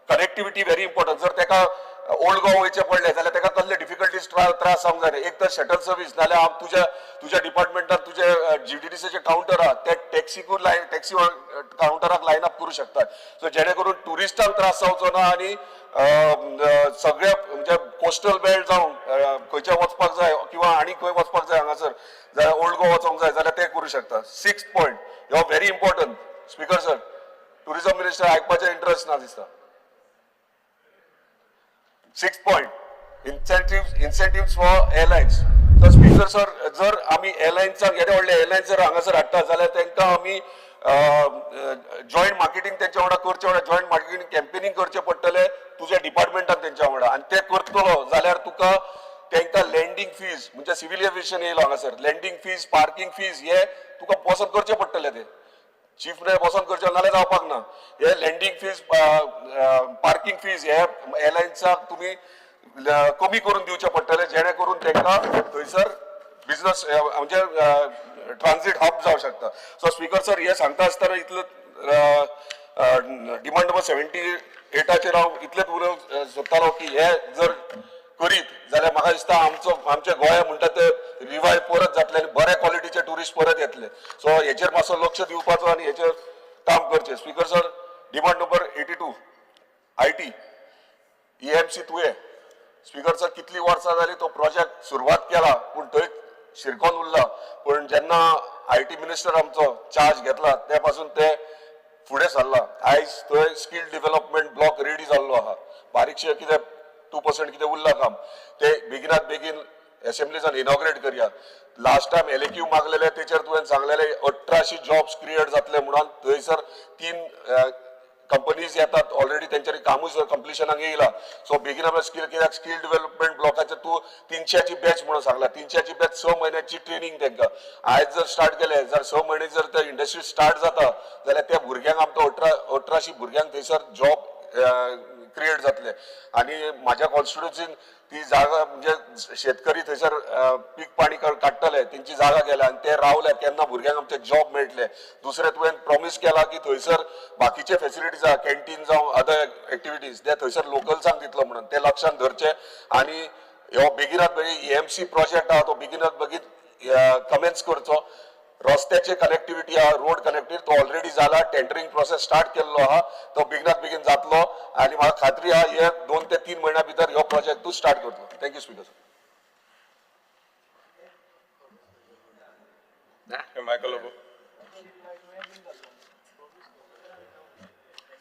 कनेक्टिविटी व्हेरी इम्पॉर्टंट. जर तेका ओल्ड गोवा वयचें पडलें जाल्यार तेका कसले डिफिकल्टीज त्रास जावंक जाय. एक तर शटल सर्वीस नाल्यार तुज्या डिपार्टमेंटात तुजे जीटीडीसीचे काउंटर आहा ते टॅक्सी काउंटराक लायन अप करूं शकतात. सो जेणे करून टुरिस्टांक त्रास जावचो ना आनी सगळ्या म्हणजे कोस्टल बेल्ट जावं खंयच्या वचपाक जाय किंवा आनी खंय वचपाक जाय हांगासर जाल्यार ओल्ड गोवा वचोंक जाय जाल्यार ते करूं शकता. सिक्स्थ पॉयंट ह्यो very important. Speaker sir tourism minister आयकपाचें इंट्रस्ट ना दिसता. Sixth point incentives for airlines. तर स्पीकर सर जर आमी एअरलायन्साक येदे व्हडले एअरलायन्स जर हांगासर हाडटा जाल्यार तांकां आमी जॉईंट मार्केटिंग त्यांच्या वांगडा करचे वांगडा जॉईंट मार्केटिंग कॅम्पेनिंग करचे पडटले तुझ्या डिपार्टमेंटान त्यांच्या वांगडा आणि ते करतलो जाल्यार तुका तांकां लँडिंग फीज म्हणजे सिव्हिल एव्हिएशन येयलो हांगासर लँडिंग फीज पार्किंग फीज हे तुका पसंत करचे पडटले ते चीफ ने पसंत करचे नाल्यार जावपाक ना हे लँडिंग फीज पार्किंग फीज हे एअरलायन्साक तुम्ही कमी करून दिवचे पडटले जेणे करून तांकां थंयसर बिझनेस म्हणजे ट्रान्झिट हब जावं शकता सो स्पीकर सर हे सांगता आसतना इतलें डिमांड नंबर 78चेर हांव इतलेंच उलोवंक सोदतालो की हे जर करीत जाल्यार म्हाका दिसता आमचे गोंया म्हणटा ते रिवायव परत जातले आनी बऱ्या क्वॉलिटीचे टुरिस्ट परत येतले सो हेचेर मातसो लक्ष दिवपाचो आनी हेचेर काम करचें speaker sir demand number 82 IT EMC तुये स्पीकर सर कितली वर्सां जाली तो प्रोजेक्ट सुरवात केला पूण थंय शिरकोन उरला पूण जेन्ना IT मिनिस्टर आमचो चार्ज घेतला ते पासून ते फुडें सरला आयज थंय स्कील डेव्हलपमेंट ब्लॉक रेडी जाल्लो आहा बारीकशे कितें 2% कितें उरला काम ते बेगिनात बेगीन असेंब्लीजान इनॉग्रेट करया लास्ट टाइम LAQ मागलेले तेचेर तुवें सांगलेले 1800 जॉब्स क्रिएट जातले म्हणून थंयसर 3 कंपनीज येतात ऑलरेडी तेंच्यानी कामूच कंप्लिशनाक येयला सो बेगीन आपल्या स्कील डेव्हलपमेंट ब्लॉकाचे तूं 300ची बॅच म्हणून सांगला 300ची बॅच 6 म्हयन्याची ट्रेनिंग तांकां आयज जर स्टार्ट केले जर 6 म्हयने जर त्या इंडस्ट्री स्टार्ट जाता जाल्यार त्या भुरग्यांक आमकां 1800 भुरग्यांक थंयसर जॉब क्रिएट जातले आणि माझ्या कॉन्स्टिट्युन्सीन ती जागा म्हणजे शेतकरी थंयसर पीक पाणी काडटले तेंची जागा गेल्या आणि ते रावले केन्ना भुरग्यांक आमचे जॉब मेळटले दुसरे तुवें प्रॉमिस केला की थंयसर बाकीचे फेसिलिटीज आहा कॅन्टीन जावं अदर एक्टिविटीज ते थंयसर लोकल्सांक दितलो म्हणून ते लक्षांत धरचे आणि ह्यो बेगिनात बेगीन EMC प्रोजेक्ट आहा तो बेगिनात बेगीन कमेन्स करचो रस्त्याचे कनेक्टिव्हिटी आहा रोड कनेक्टिव्हिटी तो ऑलरेडी जाला टेंडरिंग प्रोसेस स्टार्ट केल्लो आहा तो बेगिनात बेगीन जातलो आणि म्हाका खात्री आहा हे 2 ते 3 महिन्या भितर ह्यो प्रोजेक्ट तूं स्टार्ट करतलो thank you speaker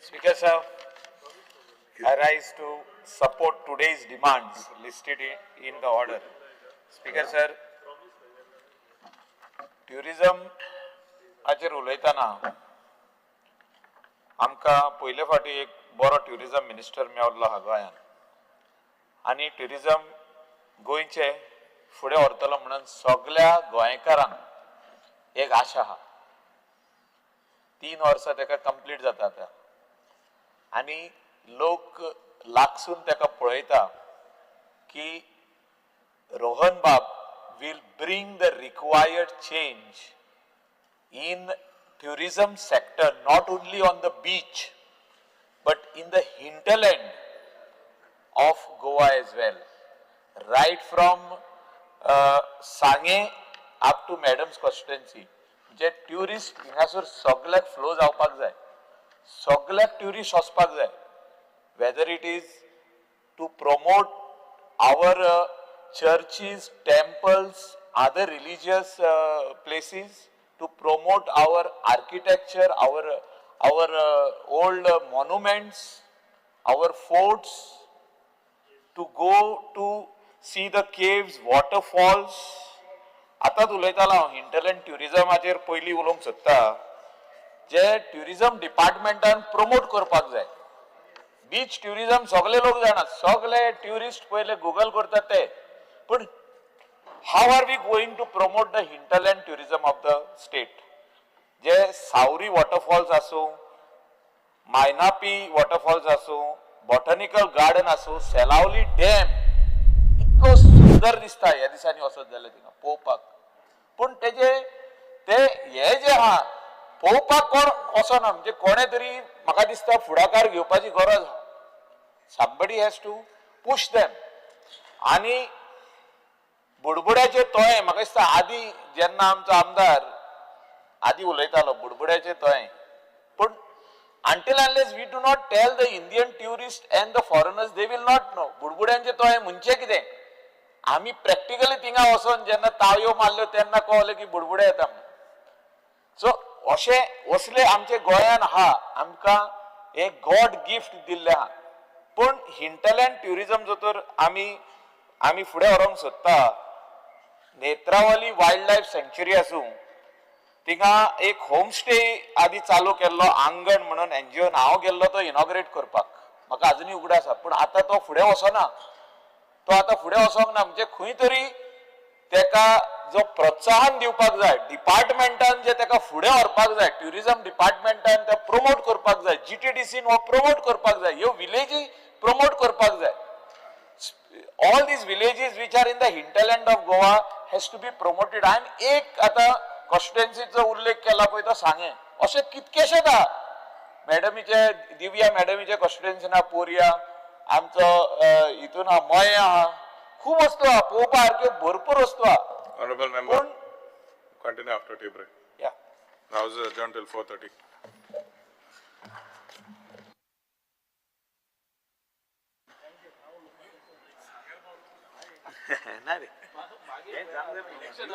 Speaker sir, I rise to support today's demands listed in the order. Speaker sir, tourism हाचेर उलयतना आमकां पयले फावटी एक बरो ट्युरिजम मिनिस्टर मेळ्ळो आहा गोंयान आनी ट्युरिजम गोंयचे फुडें व्हरतलो म्हणून सगळ्या गोंयकारांक एक आशा आहा 3 वर्सां ताका कंप्लीट जाता आतां आनी लोक लागसून ताका पळयता की रोहन बाब will bring the required change in tourism sector, not only on the beach, but in the hinterland of Goa as well. Right from Sange up to Madam's constituency. जे टुरिस्ट हिंगासर सगळ्याक फ्लो जावपाक जाय सगळ्याक टुरिस्ट वचपाक जाय whether it is to promote our churches, temples, other religious places, to promote our architecture, our old monuments, our forts, to go to see the caves, waterfalls. आतांच उलयतालो हांव हिंटरलँड ट्युरिजमाचेर पयलीं उलोवंक सोदता जे ट्युरिजम डिपार्टमेंटान प्रमोट करपाक जाय बीच ट्युरिजम सगळे लोक जाणात सगळे ट्युरिस्ट पयले गुगल करतात ते पण how are we going to promote the hinterland tourism of the state जे सावरी वॉटरफॉल्स आसूं मायनापी वॉटरफॉल्स आसूं बॉटनिकल गार्डन आसूं सेलावली डॅम इतलो सुंदर दिसता ह्या दिसांनी वचत जाल्यार थिंगा पळोवपाक पूण तेजे ते हे जे आहा पळोवपाक कोण वचना म्हणजे कोणे तरी म्हाका दिसता फुडाकार घेवपाची गरज आहा somebody has to push them आनी बुडबुड्याचे तोय म्हाका दिसता आदी जेन्ना आमचो आमदार आदी उलयतालो बुडबुड्याचे तोय पूण until unless we do not tell the Indian tourists and the foreigners they will not know बुडबुड्यांचे तोय म्हणजे कितें आमी प्रॅक्टिकली थिंगा वचोन जेन्ना ताळयो मारल्यो तेन्ना कळलें की बुडबुडे येता म्हणून सो अशें असले आमचे गोंयान आहा आमकां एक गॉड गिफ्ट दिल्लें आहा पूण हिंटरलँड ट्युरिजम जर आमी फुडें व्हरोंक सोदता नेत्रावली वायल्ड लायफ सँक्च्युरी आसूं थिंगा एक होम स्टे आदी चालू केल्लो आंगण म्हणून एनजीओन हांव गेल्लो तो इनॉग्रेट करपाक म्हाका अजुनूय उगडो आसा पूण आतां तो फुडें वचना तो आतां फुडें वचोंक ना म्हणजे खंय तरी तेका जो प्रोत्साहन दिवपाक जाय डिपार्टमेंटान जे तेका फुडें व्हरपाक जाय ट्युरिझम डिपार्टमेंटान ते प्रमोट करपाक जाय GTDCन हो प्रमोट करपाक जाय ह्यो विलेजी प्रमोट करपाक जाय all these villages which are in the hinterland of Goa has to be promoted and एक आता कॉन्स्टिट्युएन्सीचो उल्लेख केला पळय तो सांगे अशे कितकेशेच आहा मॅडमीचे दिव्या मॅडमीचे कॉन्स्टिट्युएन्सीन आहा पोरया आमचो हितून आहा मये आहा खूब वस्तू आहा पळोवपा सारक्यो भरपूर वस्तू आहा Honorable member, continue after tea break. Yeah. Now is adjourned till 4:30. ना रे Election